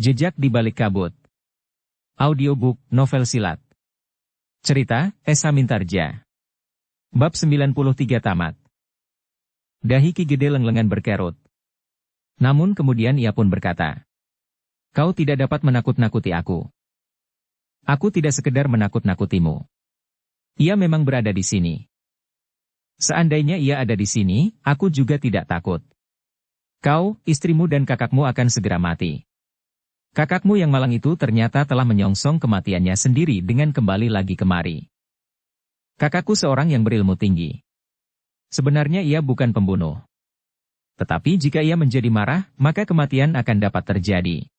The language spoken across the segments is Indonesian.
Jejak di Balik Kabut. Audiobook novel silat. Cerita, Esa Mintarja. Bab 93 tamat. Dahi Ki Gede lenglengan berkerut. Namun kemudian ia pun berkata, "Kau tidak dapat menakut-nakuti aku. Aku tidak sekedar menakut-nakutimu. Ia memang berada di sini. Seandainya ia ada di sini, aku juga tidak takut. Kau, istrimu dan kakakmu akan segera mati. Kakakmu yang malang itu ternyata telah menyongsong kematiannya sendiri dengan kembali lagi kemari. Kakakku seorang yang berilmu tinggi. Sebenarnya ia bukan pembunuh. Tetapi jika ia menjadi marah, maka kematian akan dapat terjadi.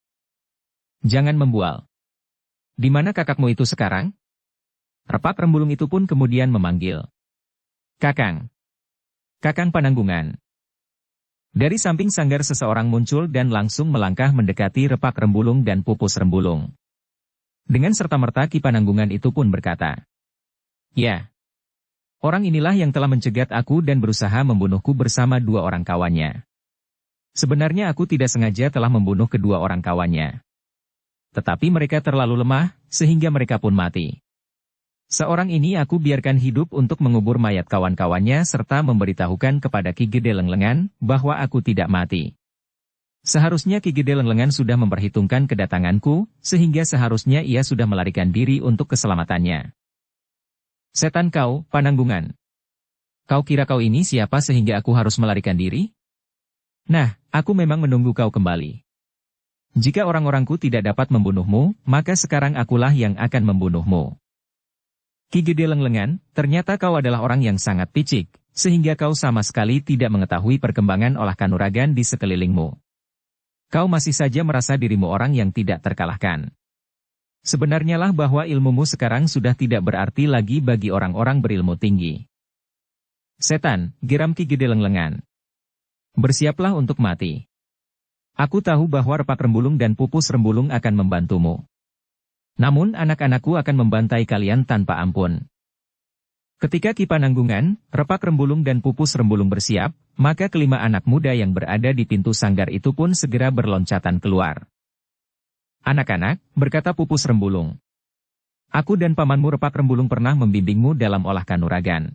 Jangan membual. Di mana kakakmu itu sekarang?" Repak Rembulung itu pun kemudian memanggil, "Kakang. Kakang Pananggungan." Dari samping sanggar seseorang muncul dan langsung melangkah mendekati Repak Rembulung dan Pupus Rembulung. Dengan serta-merta Ki Pananggungan itu pun berkata, "Ya. Orang inilah yang telah mencegat aku dan berusaha membunuhku bersama dua orang kawannya. Sebenarnya aku tidak sengaja telah membunuh kedua orang kawannya. Tetapi mereka terlalu lemah, sehingga mereka pun mati. Seorang ini aku biarkan hidup untuk mengubur mayat kawan-kawannya serta memberitahukan kepada Ki Gede Lenglengan bahwa aku tidak mati. Seharusnya Ki Gede Lenglengan sudah memperhitungkan kedatanganku, sehingga seharusnya ia sudah melarikan diri untuk keselamatannya. Setan kau, Pananggungan. Kau kira kau ini siapa sehingga aku harus melarikan diri? Nah, aku memang menunggu kau kembali. Jika orang-orangku tidak dapat membunuhmu, maka sekarang akulah yang akan membunuhmu. Ki Gede Lenglengan, ternyata kau adalah orang yang sangat picik, sehingga kau sama sekali tidak mengetahui perkembangan olah kanuragan di sekelilingmu. Kau masih saja merasa dirimu orang yang tidak terkalahkan. Sebenarnya lah bahwa ilmumu sekarang sudah tidak berarti lagi bagi orang-orang berilmu tinggi. Setan, geram Ki Gede Lenglengan. Bersiaplah untuk mati. Aku tahu bahwa Repak Rembulung dan Pupus Rembulung akan membantumu. Namun anak-anakku akan membantai kalian tanpa ampun." Ketika Ki Pananggungan, Repak Rembulung dan Pupus Rembulung bersiap, maka kelima anak muda yang berada di pintu sanggar itu pun segera berloncatan keluar. "Anak-anak," berkata Pupus Rembulung, "aku dan pamanmu Repak Rembulung pernah membimbingmu dalam olah kanuragan.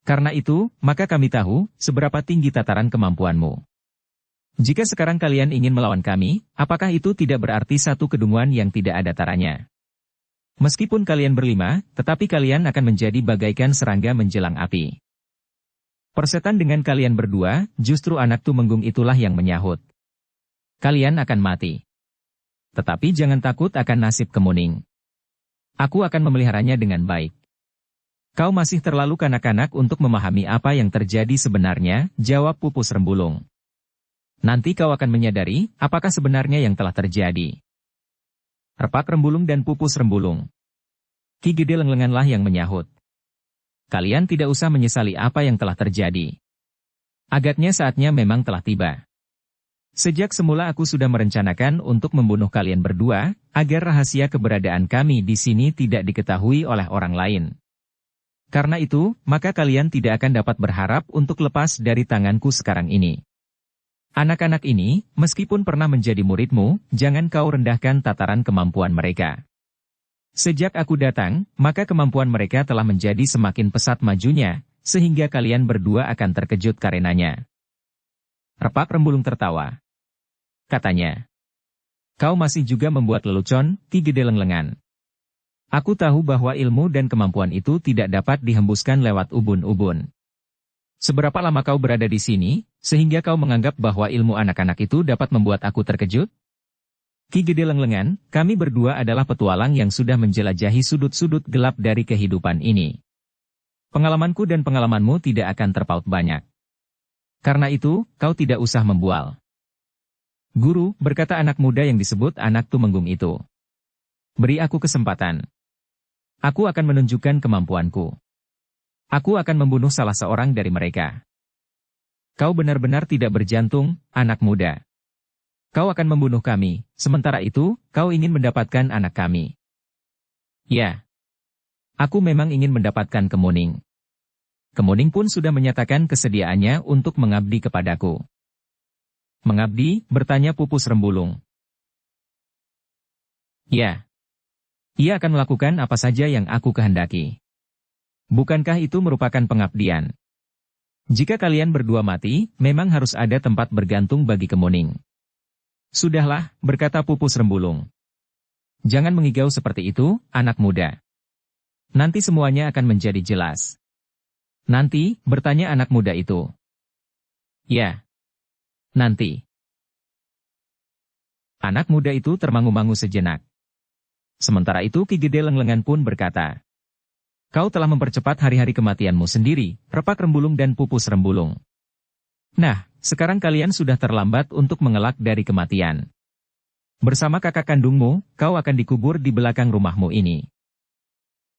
Karena itu, maka kami tahu seberapa tinggi tataran kemampuanmu. Jika sekarang kalian ingin melawan kami, apakah itu tidak berarti satu kedunguan yang tidak ada taranya? Meskipun kalian berlima, tetapi kalian akan menjadi bagaikan serangga menjelang api. Persetan dengan kalian berdua, justru anak Tumenggung itulah yang menyahut. Kalian akan mati. Tetapi jangan takut akan nasib Kemuning. Aku akan memeliharanya dengan baik." "Kau masih terlalu kanak-kanak untuk memahami apa yang terjadi sebenarnya," jawab Pupus Rembulung. "Nanti kau akan menyadari apakah sebenarnya yang telah terjadi." Repak Rembulung dan Pupus Rembulung. Ki Gede Lenglenganlah yang menyahut, "Kalian tidak usah menyesali apa yang telah terjadi. Agaknya saatnya memang telah tiba. Sejak semula aku sudah merencanakan untuk membunuh kalian berdua, agar rahasia keberadaan kami di sini tidak diketahui oleh orang lain. Karena itu, maka kalian tidak akan dapat berharap untuk lepas dari tanganku sekarang ini. Anak-anak ini, meskipun pernah menjadi muridmu, jangan kau rendahkan tataran kemampuan mereka. Sejak aku datang, maka kemampuan mereka telah menjadi semakin pesat majunya, sehingga kalian berdua akan terkejut karenanya." Repak Rembulung tertawa. Katanya, "Kau masih juga membuat lelucon, Ki Gede Lenglengan. Aku tahu bahwa ilmu dan kemampuan itu tidak dapat dihembuskan lewat ubun-ubun. Seberapa lama kau berada di sini, sehingga kau menganggap bahwa ilmu anak-anak itu dapat membuat aku terkejut? Ki Gede Lenglengan, kami berdua adalah petualang yang sudah menjelajahi sudut-sudut gelap dari kehidupan ini. Pengalamanku dan pengalamanmu tidak akan terpaut banyak. Karena itu, kau tidak usah membual." "Guru," berkata anak muda yang disebut anak Tumenggung itu, "beri aku kesempatan. Aku akan menunjukkan kemampuanku. Aku akan membunuh salah seorang dari mereka." "Kau benar-benar tidak berjantung, anak muda. Kau akan membunuh kami, sementara itu, kau ingin mendapatkan anak kami." "Ya. Aku memang ingin mendapatkan Kemuning. Kemuning pun sudah menyatakan kesediaannya untuk mengabdi kepadaku." "Mengabdi?" bertanya Pupus Rembulung. Ya, ia akan melakukan apa saja yang aku kehendaki. Bukankah itu merupakan pengabdian? Jika kalian berdua mati, memang harus ada tempat bergantung bagi Kemuning. Sudahlah, berkata Pupus Rembulung. Jangan mengigau seperti itu, anak muda. Nanti semuanya akan menjadi jelas. Nanti, bertanya anak muda itu. Ya. Nanti. Anak muda itu termangu-mangu sejenak. Sementara itu Ki Gede Lenglengan pun berkata, kau telah mempercepat hari-hari kematianmu sendiri, Repak Rembulung dan Pupus Rembulung. Nah, sekarang kalian sudah terlambat untuk mengelak dari kematian. Bersama kakak kandungmu, kau akan dikubur di belakang rumahmu ini.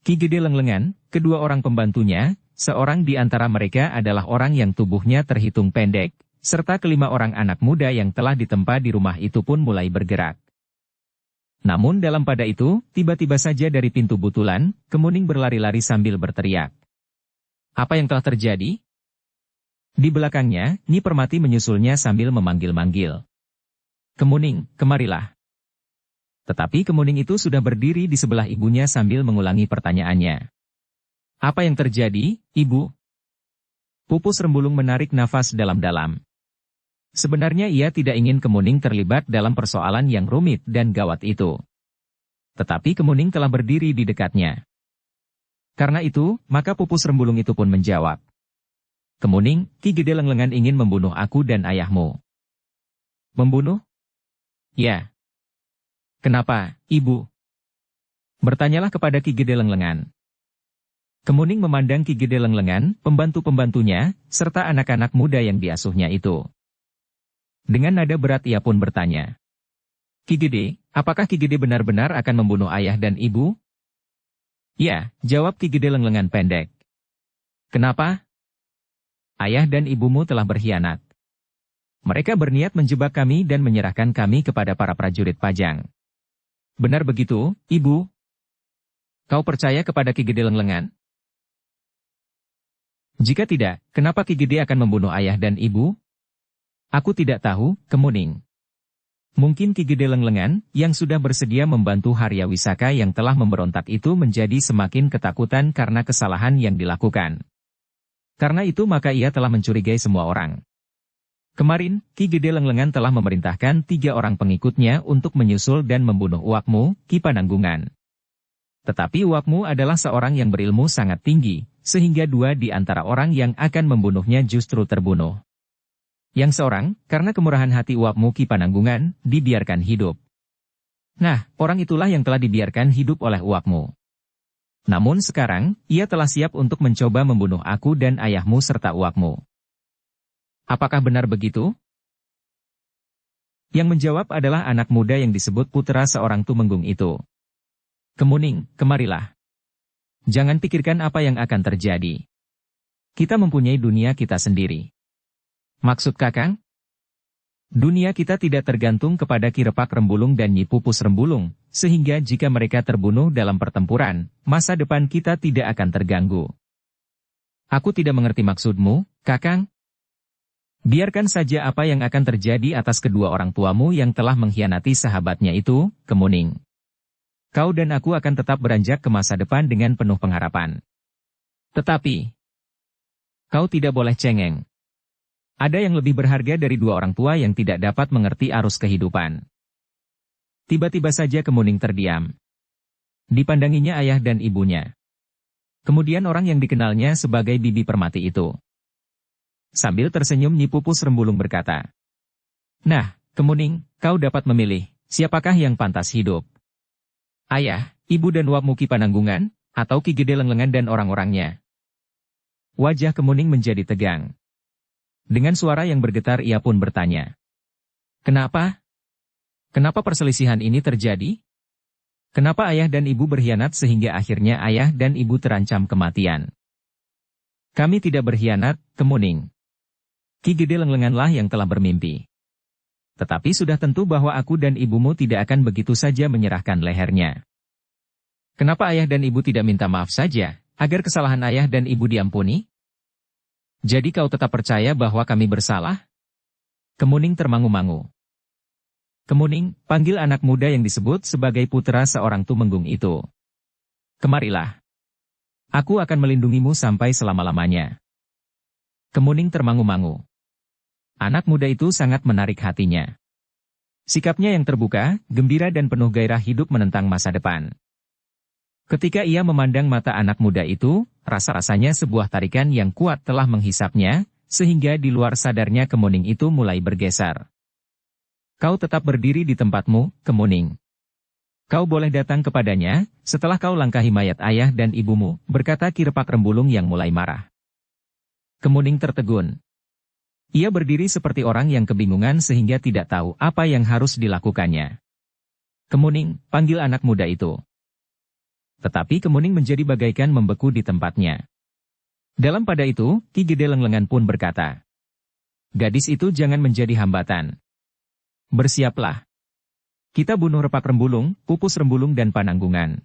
Ki Gede Lenglengan, kedua orang pembantunya, seorang di antara mereka adalah orang yang tubuhnya terhitung pendek, serta kelima orang anak muda yang telah ditempa di rumah itu pun mulai bergerak. Namun dalam pada itu, tiba-tiba saja dari pintu butulan, Kemuning berlari-lari sambil berteriak. Apa yang telah terjadi? Di belakangnya, Nyi Permati menyusulnya sambil memanggil-manggil. Kemuning, kemarilah. Tetapi Kemuning itu sudah berdiri di sebelah ibunya sambil mengulangi pertanyaannya. Apa yang terjadi, Ibu? Pupus Rembulung menarik nafas dalam-dalam. Sebenarnya ia tidak ingin Kemuning terlibat dalam persoalan yang rumit dan gawat itu. Tetapi Kemuning telah berdiri di dekatnya. Karena itu, maka Pupus Rembulung itu pun menjawab. Kemuning, Ki Gede Lenglengan ingin membunuh aku dan ayahmu. Membunuh? Ya. Kenapa, Ibu? Bertanyalah kepada Ki Gede Lenglengan. Kemuning memandang Ki Gede Lenglengan, pembantu-pembantunya, serta anak-anak muda yang diasuhnya itu. Dengan nada berat ia pun bertanya. Ki Gede, apakah Ki Gede benar-benar akan membunuh ayah dan ibu? Ya, jawab Ki Gede Lenglengan pendek. Kenapa? Ayah dan ibumu telah berkhianat. Mereka berniat menjebak kami dan menyerahkan kami kepada para prajurit Pajang. Benar begitu, Ibu? Kau percaya kepada Ki Gede Lenglengan? Jika tidak, kenapa Ki Gede akan membunuh ayah dan ibu? Aku tidak tahu, Kemuning. Mungkin Ki Gede Lenglengan, yang sudah bersedia membantu Harya Wisaka yang telah memberontak itu menjadi semakin ketakutan karena kesalahan yang dilakukan. Karena itu maka ia telah mencurigai semua orang. Kemarin, Ki Gede Lenglengan telah memerintahkan 3 orang pengikutnya untuk menyusul dan membunuh uakmu, Ki Pananggungan. Tetapi uakmu adalah seorang yang berilmu sangat tinggi, sehingga 2 di antara orang yang akan membunuhnya justru terbunuh. Yang seorang, karena kemurahan hati uapmu Ki Pananggungan, dibiarkan hidup. Nah, orang itulah yang telah dibiarkan hidup oleh uapmu. Namun sekarang, ia telah siap untuk mencoba membunuh aku dan ayahmu serta uapmu. Apakah benar begitu? Yang menjawab adalah anak muda yang disebut putra seorang Tumenggung itu. Kemuning, kemarilah. Jangan pikirkan apa yang akan terjadi. Kita mempunyai dunia kita sendiri. Maksud Kakang? Dunia kita tidak tergantung kepada Ki Repak Rembulung dan Nyi Pupus Rembulung, sehingga jika mereka terbunuh dalam pertempuran, masa depan kita tidak akan terganggu. Aku tidak mengerti maksudmu, Kakang. Biarkan saja apa yang akan terjadi atas kedua orang tuamu yang telah mengkhianati sahabatnya itu, Kemuning. Kau dan aku akan tetap beranjak ke masa depan dengan penuh pengharapan. Tetapi, kau tidak boleh cengeng. Ada yang lebih berharga dari 2 orang tua yang tidak dapat mengerti arus kehidupan. Tiba-tiba saja Kemuning terdiam. Dipandanginya ayah dan ibunya. Kemudian orang yang dikenalnya sebagai Bibi Permati itu. Sambil tersenyum Nyi Pupus Rembulung berkata, nah, Kemuning, kau dapat memilih, siapakah yang pantas hidup? Ayah, ibu dan uapmu Ki Pananggungan, atau Ki Gede Lenglengan dan orang-orangnya? Wajah Kemuning menjadi tegang. Dengan suara yang bergetar ia pun bertanya. Kenapa? Kenapa perselisihan ini terjadi? Kenapa ayah dan ibu berkhianat sehingga akhirnya ayah dan ibu terancam kematian? Kami tidak berkhianat, Kemuning. Ki Gede Lenglenganlah yang telah bermimpi. Tetapi sudah tentu bahwa aku dan ibumu tidak akan begitu saja menyerahkan lehernya. Kenapa ayah dan ibu tidak minta maaf saja, agar kesalahan ayah dan ibu diampuni? Jadi kau tetap percaya bahwa kami bersalah? Kemuning termangu-mangu. Kemuning, panggil anak muda yang disebut sebagai putra seorang tumenggung itu. Kemarilah. Aku akan melindungimu sampai selama-lamanya. Kemuning termangu-mangu. Anak muda itu sangat menarik hatinya. Sikapnya yang terbuka, gembira dan penuh gairah hidup menentang masa depan. Ketika ia memandang mata anak muda itu, rasa-rasanya sebuah tarikan yang kuat telah menghisapnya, sehingga di luar sadarnya Kemuning itu mulai bergeser. Kau tetap berdiri di tempatmu, Kemuning. Kau boleh datang kepadanya, setelah kau langkahi mayat ayah dan ibumu, berkata Ki Repak Rembulung yang mulai marah. Kemuning tertegun. Ia berdiri seperti orang yang kebingungan sehingga tidak tahu apa yang harus dilakukannya. Kemuning, panggil anak muda itu. Tetapi Kemuning menjadi bagaikan membeku di tempatnya. Dalam pada itu, Ki Gede Lenglengan pun berkata, gadis itu jangan menjadi hambatan. Bersiaplah. Kita bunuh Repak Rembulung, Pupus Rembulung dan Pananggungan.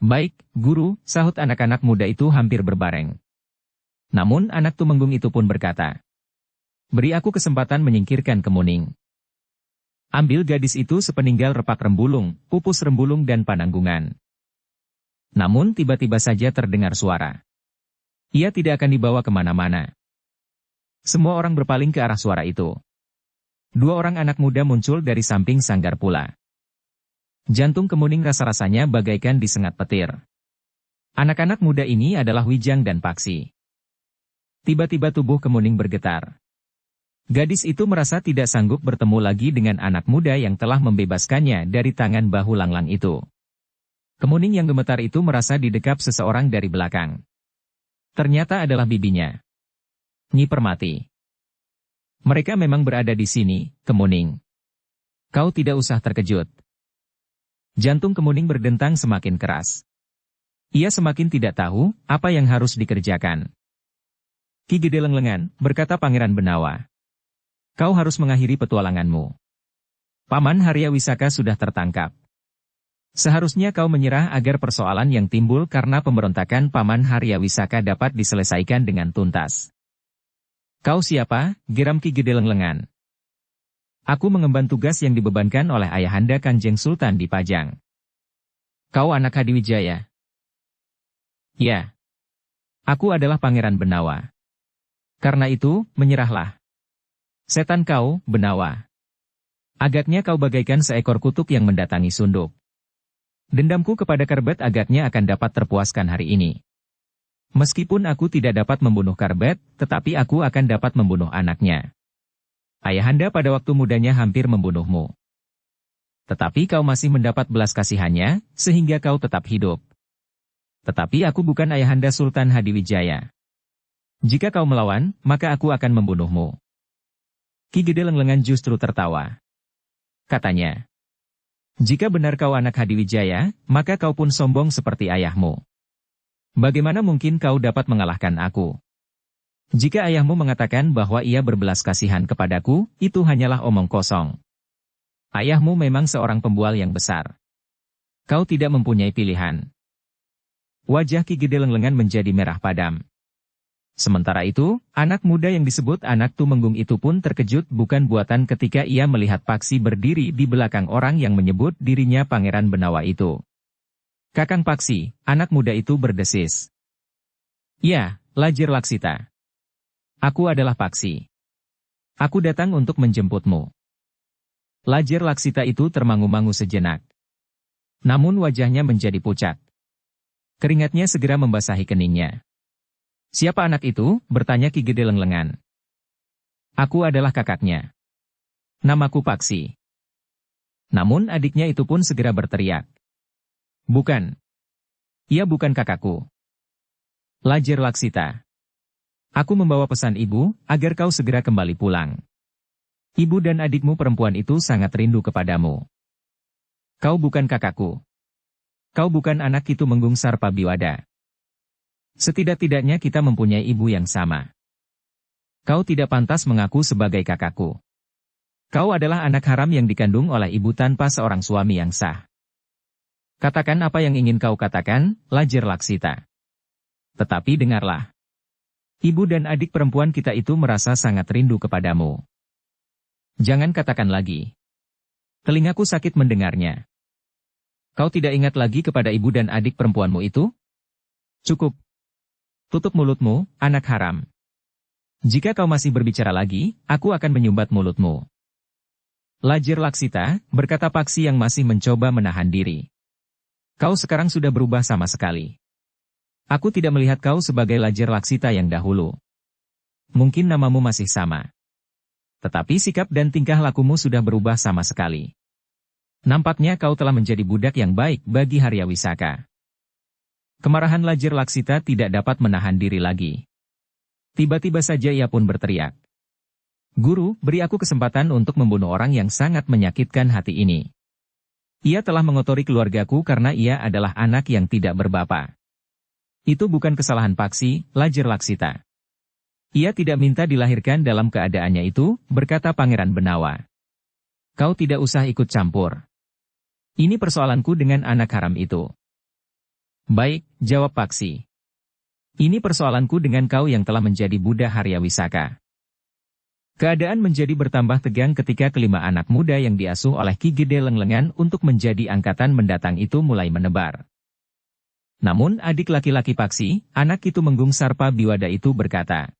Baik, Guru, sahut anak-anak muda itu hampir berbareng. Namun anak tumenggung itu pun berkata, beri aku kesempatan menyingkirkan Kemuning. Ambil gadis itu sepeninggal Repak Rembulung, Pupus Rembulung dan Pananggungan. Namun tiba-tiba saja terdengar suara. Ia tidak akan dibawa kemana-mana. Semua orang berpaling ke arah suara itu. Dua orang anak muda muncul dari samping sanggar pula. Jantung Kemuning rasa-rasanya bagaikan disengat petir. Anak-anak muda ini adalah Wijang dan Paksi. Tiba-tiba tubuh Kemuning bergetar. Gadis itu merasa tidak sanggup bertemu lagi dengan anak muda yang telah membebaskannya dari tangan bahu Langlang itu. Kemuning yang gemetar itu merasa didekap seseorang dari belakang. Ternyata adalah bibinya, Nyi Permati. Mereka memang berada di sini, Kemuning. Kau tidak usah terkejut. Jantung Kemuning berdentang semakin keras. Ia semakin tidak tahu apa yang harus dikerjakan. Ki Gede Lenglengan, berkata Pangeran Benawa. Kau harus mengakhiri petualanganmu. Paman Harya Wisaka sudah tertangkap. Seharusnya kau menyerah agar persoalan yang timbul karena pemberontakan Paman Harya Wisaka dapat diselesaikan dengan tuntas. Kau siapa, geram Ki Gede Lenglengan? Aku mengemban tugas yang dibebankan oleh Ayahanda Kanjeng Sultan di Pajang. Kau anak Hadiwijaya? Ya. Aku adalah Pangeran Benawa. Karena itu, menyerahlah. Setan kau, Benawa. Agaknya kau bagaikan seekor kutuk yang mendatangi sunduk. Dendamku kepada Karbet agaknya akan dapat terpuaskan hari ini. Meskipun aku tidak dapat membunuh Karbet, tetapi aku akan dapat membunuh anaknya. Ayahanda pada waktu mudanya hampir membunuhmu. Tetapi kau masih mendapat belas kasihannya, sehingga kau tetap hidup. Tetapi aku bukan Ayahanda Sultan Hadiwijaya. Jika kau melawan, maka aku akan membunuhmu. Ki Gede Lenglengan justru tertawa. Katanya, jika benar kau anak Hadiwijaya, maka kau pun sombong seperti ayahmu. Bagaimana mungkin kau dapat mengalahkan aku? Jika ayahmu mengatakan bahwa ia berbelas kasihan kepadaku, itu hanyalah omong kosong. Ayahmu memang seorang pembual yang besar. Kau tidak mempunyai pilihan. Wajah Ki Gede Lenglengan menjadi merah padam. Sementara itu, anak muda yang disebut anak Tumenggung itu pun terkejut bukan buatan ketika ia melihat Paksi berdiri di belakang orang yang menyebut dirinya Pangeran Benawa itu. Kakang Paksi, anak muda itu berdesis. Ya, Lajir Laksita. Aku adalah Paksi. Aku datang untuk menjemputmu. Lajir Laksita itu termangu-mangu sejenak. Namun wajahnya menjadi pucat. Keringatnya segera membasahi keningnya. Siapa anak itu? Bertanya Ki Gede Lenglengan. Aku adalah kakaknya. Namaku Paksi. Namun adiknya itu pun segera berteriak. Bukan. Ia bukan kakakku. Lajir Laksita. Aku membawa pesan ibu, agar kau segera kembali pulang. Ibu dan adikmu perempuan itu sangat rindu kepadamu. Kau bukan kakakku. Kau bukan anak Ki Tumenggung Sarpabiwada. Setidak-tidaknya kita mempunyai ibu yang sama. Kau tidak pantas mengaku sebagai kakakku. Kau adalah anak haram yang dikandung oleh ibu tanpa seorang suami yang sah. Katakan apa yang ingin kau katakan, Lajir Laksita. Tetapi dengarlah. Ibu dan adik perempuan kita itu merasa sangat rindu kepadamu. Jangan katakan lagi. Telingaku sakit mendengarnya. Kau tidak ingat lagi kepada ibu dan adik perempuanmu itu? Cukup. Tutup mulutmu, anak haram. Jika kau masih berbicara lagi, aku akan menyumbat mulutmu. Lajir Laksita, berkata Paksi yang masih mencoba menahan diri. Kau sekarang sudah berubah sama sekali. Aku tidak melihat kau sebagai Lajir Laksita yang dahulu. Mungkin namamu masih sama. Tetapi sikap dan tingkah lakumu sudah berubah sama sekali. Nampaknya kau telah menjadi budak yang baik bagi Harya Wisaka. Kemarahan Lajir Laksita tidak dapat menahan diri lagi. Tiba-tiba saja ia pun berteriak. Guru, beri aku kesempatan untuk membunuh orang yang sangat menyakitkan hati ini. Ia telah mengotori keluargaku karena ia adalah anak yang tidak berbapa. Itu bukan kesalahan Paksi, Lajir Laksita. Ia tidak minta dilahirkan dalam keadaannya itu, berkata Pangeran Benawa. Kau tidak usah ikut campur. Ini persoalanku dengan anak haram itu. Baik, jawab Paksi. Ini persoalanku dengan kau yang telah menjadi budak Harya Wisaka. Keadaan menjadi bertambah tegang ketika kelima anak muda yang diasuh oleh Ki Gede Lenglengan untuk menjadi angkatan mendatang itu mulai menebar. Namun adik laki-laki Paksi, anak itu Menggung Sarpa Biwada itu berkata,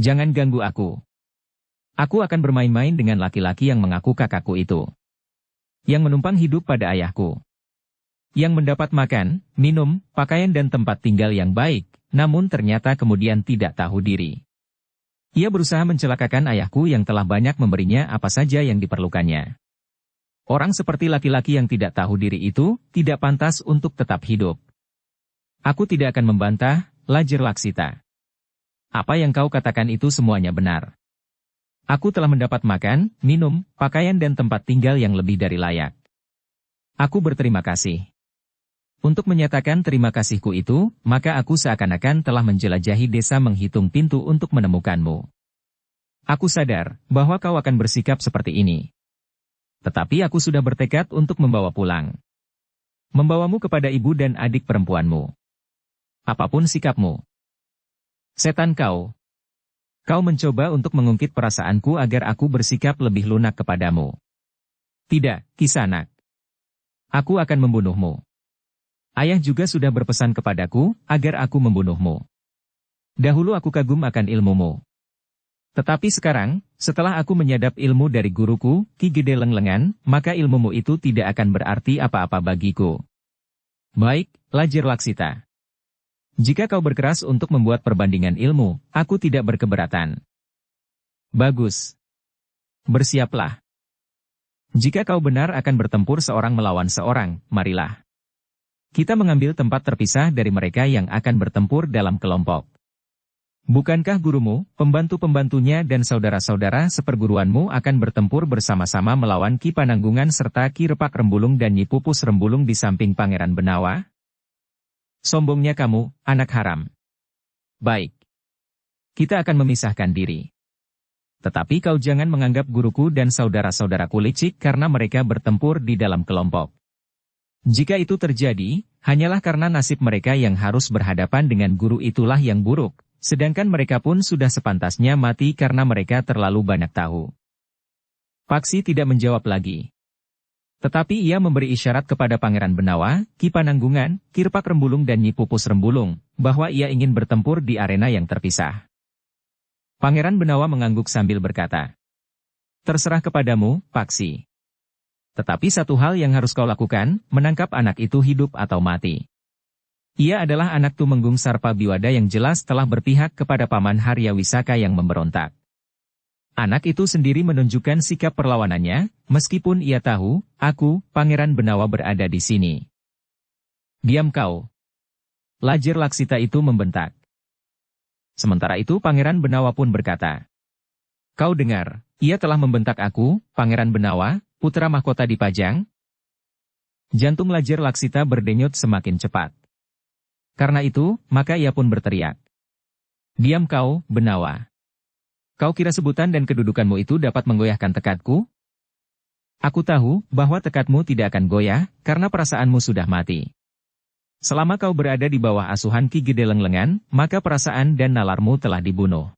jangan ganggu aku. Aku akan bermain-main dengan laki-laki yang mengaku kakakku itu. Yang menumpang hidup pada ayahku. Yang mendapat makan, minum, pakaian dan tempat tinggal yang baik, namun ternyata kemudian tidak tahu diri. Ia berusaha mencelakakan ayahku yang telah banyak memberinya apa saja yang diperlukannya. Orang seperti laki-laki yang tidak tahu diri itu, tidak pantas untuk tetap hidup. Aku tidak akan membantah, Lajir Laksita. Apa yang kau katakan itu semuanya benar. Aku telah mendapat makan, minum, pakaian dan tempat tinggal yang lebih dari layak. Aku berterima kasih. Untuk menyatakan terima kasihku itu, maka aku seakan-akan telah menjelajahi desa menghitung pintu untuk menemukanmu. Aku sadar bahwa kau akan bersikap seperti ini. Tetapi aku sudah bertekad untuk membawa pulang. Membawamu kepada ibu dan adik perempuanmu. Apapun sikapmu. Setan kau. Kau mencoba untuk mengungkit perasaanku agar aku bersikap lebih lunak kepadamu. Tidak, Kisanak. Aku akan membunuhmu. Ayah juga sudah berpesan kepadaku, agar aku membunuhmu. Dahulu aku kagum akan ilmumu. Tetapi sekarang, setelah aku menyadap ilmu dari guruku, Ki Gede Lenglengan, maka ilmumu itu tidak akan berarti apa-apa bagiku. Baik, Lajir Laksita. Jika kau berkeras untuk membuat perbandingan ilmu, aku tidak berkeberatan. Bagus. Bersiaplah. Jika kau benar akan bertempur seorang melawan seorang, marilah. Kita mengambil tempat terpisah dari mereka yang akan bertempur dalam kelompok. Bukankah gurumu, pembantu-pembantunya dan saudara-saudara seperguruanmu akan bertempur bersama-sama melawan Ki Pananggungan serta Ki Repak Rembulung dan Nyi Pupus Rembulung di samping Pangeran Benawa? Sombongnya kamu, anak haram. Baik. Kita akan memisahkan diri. Tetapi kau jangan menganggap guruku dan saudara-saudaraku licik karena mereka bertempur di dalam kelompok. Jika itu terjadi, hanyalah karena nasib mereka yang harus berhadapan dengan guru itulah yang buruk, sedangkan mereka pun sudah sepantasnya mati karena mereka terlalu banyak tahu. Paksi tidak menjawab lagi. Tetapi ia memberi isyarat kepada Pangeran Benawa, Ki Pananggungan, Ki Repak Rembulung dan Nyi Pupus Rembulung, bahwa ia ingin bertempur di arena yang terpisah. Pangeran Benawa mengangguk sambil berkata, terserah kepadamu, Paksi. Tetapi satu hal yang harus kau lakukan, menangkap anak itu hidup atau mati. Ia adalah anak Tumenggung Sarpa Biwada yang jelas telah berpihak kepada Paman Harya Wisaka yang memberontak. Anak itu sendiri menunjukkan sikap perlawanannya, meskipun ia tahu, aku, Pangeran Benawa berada di sini. Diam kau. Lajir Laksita itu membentak. Sementara itu Pangeran Benawa pun berkata, kau dengar, ia telah membentak aku, Pangeran Benawa, putra mahkota Dipajang. Jantung Lajir Laksita berdenyut semakin cepat. Karena itu, maka ia pun berteriak. Diam kau, Benawa. Kau kira sebutan dan kedudukanmu itu dapat menggoyahkan tekadku? Aku tahu bahwa tekadmu tidak akan goyah, karena perasaanmu sudah mati. Selama kau berada di bawah asuhan Ki Gede Lenglengan, maka perasaan dan nalarmu telah dibunuh.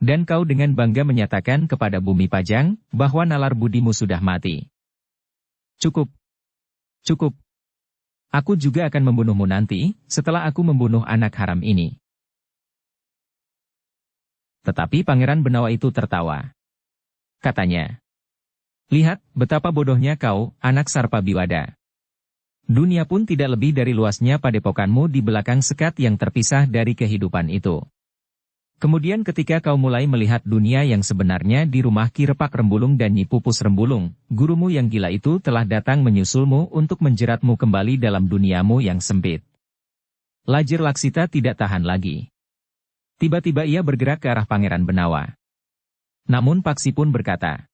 Dan kau dengan bangga menyatakan kepada bumi Pajang, bahwa nalar budimu sudah mati. Cukup. Cukup. Aku juga akan membunuhmu nanti, setelah aku membunuh anak haram ini. Tetapi Pangeran Benawa itu tertawa. Katanya, lihat, betapa bodohnya kau, anak Sarpabiwada. Dunia pun tidak lebih dari luasnya padepokanmu di belakang sekat yang terpisah dari kehidupan itu. Kemudian ketika kau mulai melihat dunia yang sebenarnya di rumah Ki Repak Rembulung dan Nyi Pupus Rembulung, gurumu yang gila itu telah datang menyusulmu untuk menjeratmu kembali dalam duniamu yang sempit. Lajir Laksita tidak tahan lagi. Tiba-tiba ia bergerak ke arah Pangeran Benawa. Namun Paksi pun berkata,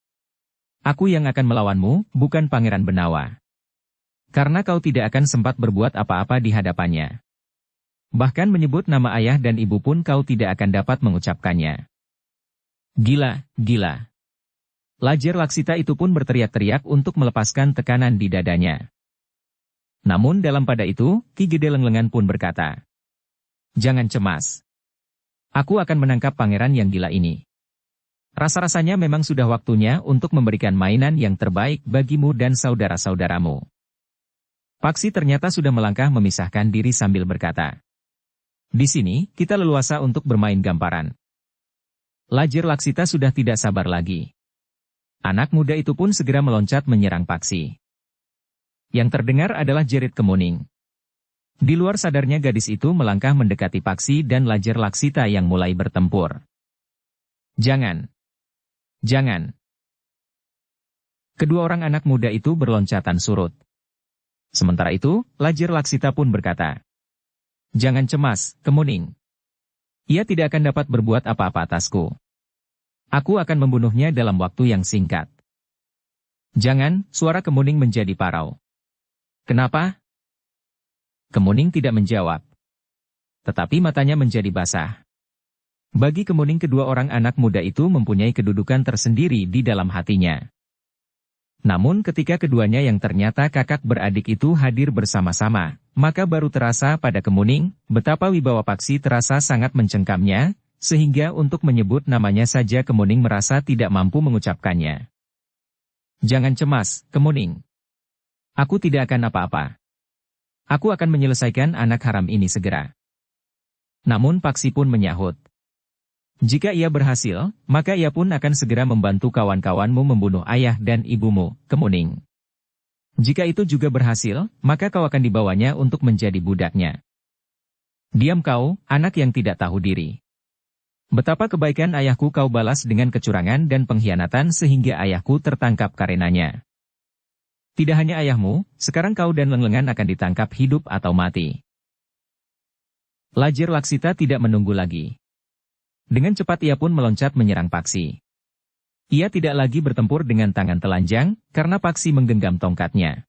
aku yang akan melawanmu, bukan Pangeran Benawa. Karena kau tidak akan sempat berbuat apa-apa di hadapannya. Bahkan menyebut nama ayah dan ibu pun kau tidak akan dapat mengucapkannya. Gila, gila. Lajir Laksita itu pun berteriak-teriak untuk melepaskan tekanan di dadanya. Namun dalam pada itu, Ki Gede Lenglengan pun berkata, jangan cemas. Aku akan menangkap pangeran yang gila ini. Rasa-rasanya memang sudah waktunya untuk memberikan mainan yang terbaik bagimu dan saudara-saudaramu. Paksi ternyata sudah melangkah memisahkan diri sambil berkata, di sini, kita leluasa untuk bermain gamparan. Lajir Laksita sudah tidak sabar lagi. Anak muda itu pun segera meloncat menyerang Paksi. Yang terdengar adalah jerit kemuning. Di luar sadarnya gadis itu melangkah mendekati Paksi dan Lajir Laksita yang mulai bertempur. Jangan. Jangan. Kedua orang anak muda itu berloncatan surut. Sementara itu, Lajir Laksita pun berkata, jangan cemas, Kemuning. Ia tidak akan dapat berbuat apa-apa atasku. Aku akan membunuhnya dalam waktu yang singkat. Jangan, suara Kemuning menjadi parau. Kenapa? Kemuning tidak menjawab. Tetapi matanya menjadi basah. Bagi Kemuning kedua orang anak muda itu mempunyai kedudukan tersendiri di dalam hatinya. Namun ketika keduanya yang ternyata kakak beradik itu hadir bersama-sama, maka baru terasa pada Kemuning, betapa wibawa Paksi terasa sangat mencengkamnya, sehingga untuk menyebut namanya saja Kemuning merasa tidak mampu mengucapkannya. Jangan cemas, Kemuning. Aku tidak akan apa-apa. Aku akan menyelesaikan anak haram ini segera. Namun Paksi pun menyahut. Jika ia berhasil, maka ia pun akan segera membantu kawan-kawanmu membunuh ayah dan ibumu, Kemuning. Jika itu juga berhasil, maka kau akan dibawanya untuk menjadi budaknya. Diam kau, anak yang tidak tahu diri. Betapa kebaikan ayahku kau balas dengan kecurangan dan pengkhianatan sehingga ayahku tertangkap karenanya. Tidak hanya ayahmu, sekarang kau dan Lenglengan akan ditangkap hidup atau mati. Lajir Laksita tidak menunggu lagi. Dengan cepat ia pun meloncat menyerang Paksi. Ia tidak lagi bertempur dengan tangan telanjang, karena Paksi menggenggam tongkatnya.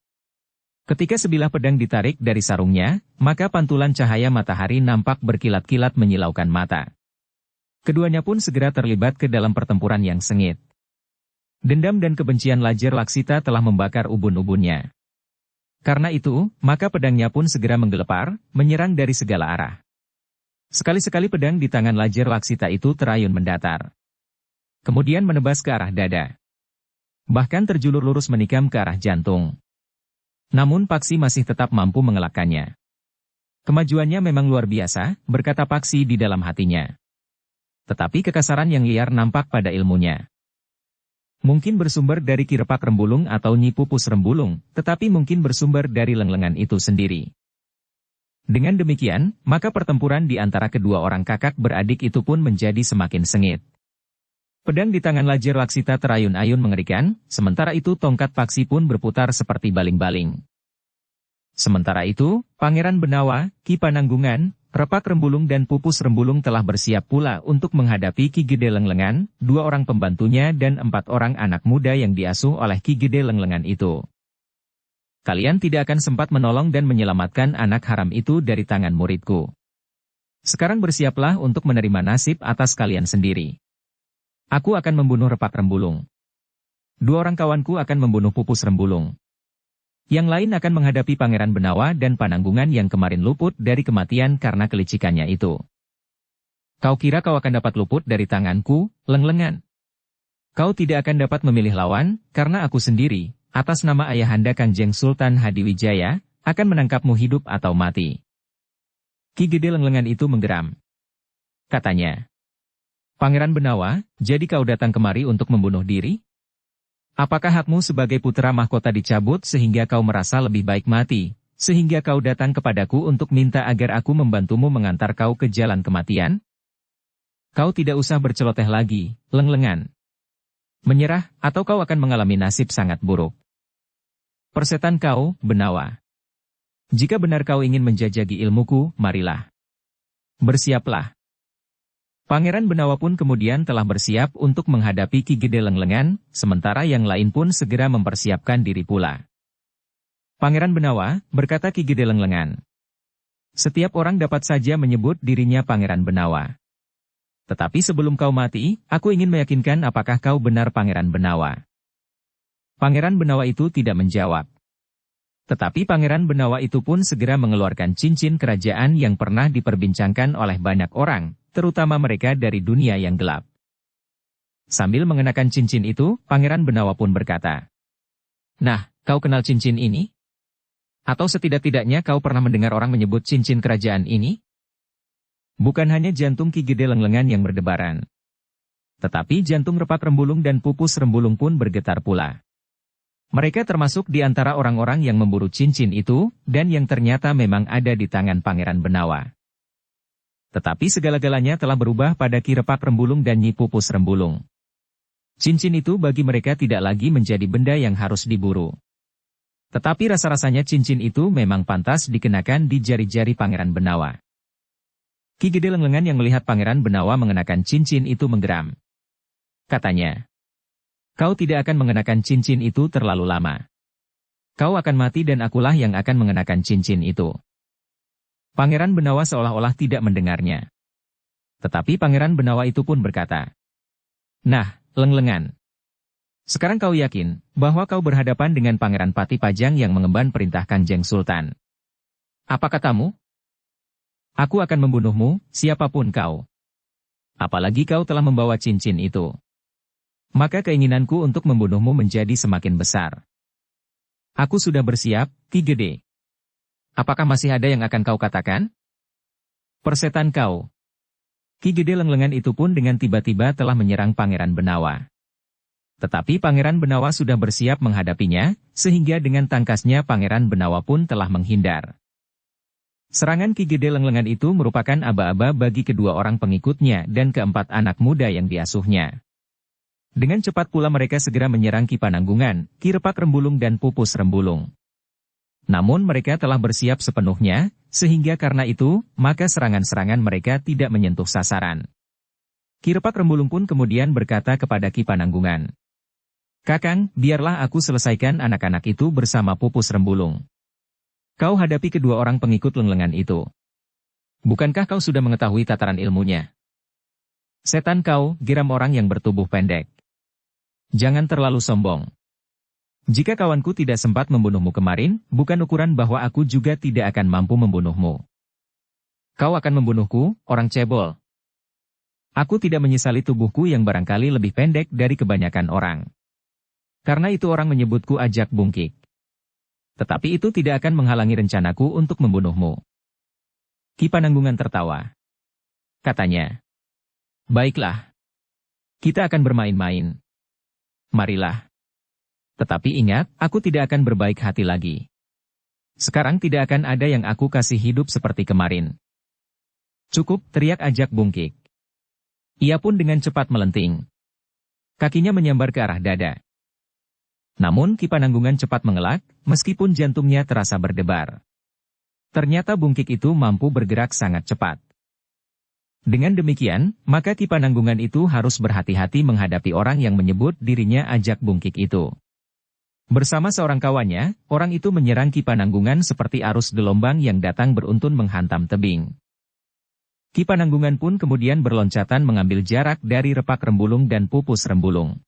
Ketika sebilah pedang ditarik dari sarungnya, maka pantulan cahaya matahari nampak berkilat-kilat menyilaukan mata. Keduanya pun segera terlibat ke dalam pertempuran yang sengit. Dendam dan kebencian Lajir Laksita telah membakar ubun-ubunnya. Karena itu, maka pedangnya pun segera menggelepar, menyerang dari segala arah. Sekali-sekali pedang di tangan Lajir Laksita itu terayun mendatar. Kemudian menebas ke arah dada. Bahkan terjulur lurus menikam ke arah jantung. Namun Paksi masih tetap mampu mengelakkannya. Kemajuannya memang luar biasa, berkata Paksi di dalam hatinya. Tetapi kekasaran yang liar nampak pada ilmunya. Mungkin bersumber dari Ki Repak Rembulung atau Nyi Pupus Rembulung, tetapi mungkin bersumber dari Lenglengan itu sendiri. Dengan demikian, maka pertempuran di antara kedua orang kakak beradik itu pun menjadi semakin sengit. Pedang di tangan Lajir Laksita terayun-ayun mengerikan, sementara itu tongkat Paksi pun berputar seperti baling-baling. Sementara itu, Pangeran Benawa, Ki Pananggungan, Repak Rembulung dan Pupus Rembulung telah bersiap pula untuk menghadapi Ki Gede Lenglengan, 2 orang pembantunya dan 4 orang anak muda yang diasuh oleh Ki Gede Lenglengan itu. Kalian tidak akan sempat menolong dan menyelamatkan anak haram itu dari tangan muridku. Sekarang bersiaplah untuk menerima nasib atas kalian sendiri. Aku akan membunuh Repak Rembulung. 2 orang kawanku akan membunuh Pupus Rembulung. Yang lain akan menghadapi Pangeran Benawa dan Pananggungan yang kemarin luput dari kematian karena kelicikannya itu. Kau kira kau akan dapat luput dari tanganku, Lenglengan? Kau tidak akan dapat memilih lawan, karena aku sendiri, atas nama Ayahanda Kanjeng Sultan Hadiwijaya, akan menangkapmu hidup atau mati. Ki Gede Lenglengan itu menggeram. Katanya, Pangeran Benawa, jadi kau datang kemari untuk membunuh diri? Apakah hakmu sebagai putra mahkota dicabut sehingga kau merasa lebih baik mati, sehingga kau datang kepadaku untuk minta agar aku membantumu mengantar kau ke jalan kematian? Kau tidak usah berceloteh lagi, Lenglengan. Menyerah, atau kau akan mengalami nasib sangat buruk. Persetan kau, Benawa. Jika benar kau ingin menjajaki ilmuku, marilah. Bersiaplah. Pangeran Benawa pun kemudian telah bersiap untuk menghadapi Ki Gede Lenglengan, sementara yang lain pun segera mempersiapkan diri pula. Pangeran Benawa, berkata Ki Gede Lenglengan. Setiap orang dapat saja menyebut dirinya Pangeran Benawa. Tetapi sebelum kau mati, aku ingin meyakinkan apakah kau benar Pangeran Benawa. Pangeran Benawa itu tidak menjawab. Tetapi Pangeran Benawa itu pun segera mengeluarkan cincin kerajaan yang pernah diperbincangkan oleh banyak orang, terutama mereka dari dunia yang gelap. Sambil mengenakan cincin itu, Pangeran Benawa pun berkata, "Nah, kau kenal cincin ini? Atau setidak-tidaknya kau pernah mendengar orang menyebut cincin kerajaan ini?" Bukan hanya jantung Ki Gede Lenglengan yang berdebaran. Tetapi jantung Repak Rembulung dan Pupus Rembulung pun bergetar pula. Mereka termasuk di antara orang-orang yang memburu cincin itu, dan yang ternyata memang ada di tangan Pangeran Benawa. Tetapi segala-galanya telah berubah pada Ki Repak Rembulung dan Nyi Pupus Rembulung. Cincin itu bagi mereka tidak lagi menjadi benda yang harus diburu. Tetapi rasa-rasanya cincin itu memang pantas dikenakan di jari-jari Pangeran Benawa. Ki Gede Lenglengan yang melihat Pangeran Benawa mengenakan cincin itu menggeram. Katanya, "Kau tidak akan mengenakan cincin itu terlalu lama. Kau akan mati dan akulah yang akan mengenakan cincin itu." Pangeran Benawa seolah-olah tidak mendengarnya. Tetapi Pangeran Benawa itu pun berkata, "Nah, Lenglengan. Sekarang kau yakin bahwa kau berhadapan dengan Pangeran Pati Pajang yang mengemban perintah Kanjeng Sultan. Apa katamu? Aku akan membunuhmu, siapapun kau. Apalagi kau telah membawa cincin itu. Maka keinginanku untuk membunuhmu menjadi semakin besar. Aku sudah bersiap, Ki Gede. Apakah masih ada yang akan kau katakan? Persetan kau." Ki Gede Lenglengan itu pun dengan tiba-tiba telah menyerang Pangeran Benawa. Tetapi Pangeran Benawa sudah bersiap menghadapinya, sehingga dengan tangkasnya Pangeran Benawa pun telah menghindar. Serangan Ki Gede Lenglengan itu merupakan aba-aba bagi kedua orang pengikutnya dan keempat anak muda yang diasuhnya. Dengan cepat pula mereka segera menyerang Ki Pananggungan, Ki Repak Rembulung dan Pupus Rembulung. Namun mereka telah bersiap sepenuhnya, sehingga karena itu, maka serangan-serangan mereka tidak menyentuh sasaran. Ki Repak Rembulung pun kemudian berkata kepada Ki Pananggungan, "Kakang, biarlah aku selesaikan anak-anak itu bersama Pupus Rembulung. Kau hadapi kedua orang pengikut Lenglengan itu. Bukankah kau sudah mengetahui tataran ilmunya?" "Setan kau," geram orang yang bertubuh pendek. "Jangan terlalu sombong. Jika kawanku tidak sempat membunuhmu kemarin, bukan ukuran bahwa aku juga tidak akan mampu membunuhmu. Kau akan membunuhku, orang cebol. Aku tidak menyesali tubuhku yang barangkali lebih pendek dari kebanyakan orang. Karena itu orang menyebutku Ajak Bungkik. Tetapi itu tidak akan menghalangi rencanaku untuk membunuhmu." Ki Pananggungan tertawa. Katanya, "Baiklah. Kita akan bermain-main. Marilah. Tetapi ingat, aku tidak akan berbaik hati lagi. Sekarang tidak akan ada yang aku kasih hidup seperti kemarin." "Cukup," teriak Ajak Bungkik. Ia pun dengan cepat melenting. Kakinya menyambar ke arah dada. Namun Ki Pananggungan cepat mengelak, meskipun jantungnya terasa berdebar. Ternyata Bungkik itu mampu bergerak sangat cepat. Dengan demikian, maka Ki Pananggungan itu harus berhati-hati menghadapi orang yang menyebut dirinya Ajak Bungkik itu. Bersama seorang kawannya, orang itu menyerang Ki Pananggungan seperti arus gelombang yang datang beruntun menghantam tebing. Ki Pananggungan pun kemudian berloncatan mengambil jarak dari Repak Rembulung dan Pupus Rembulung.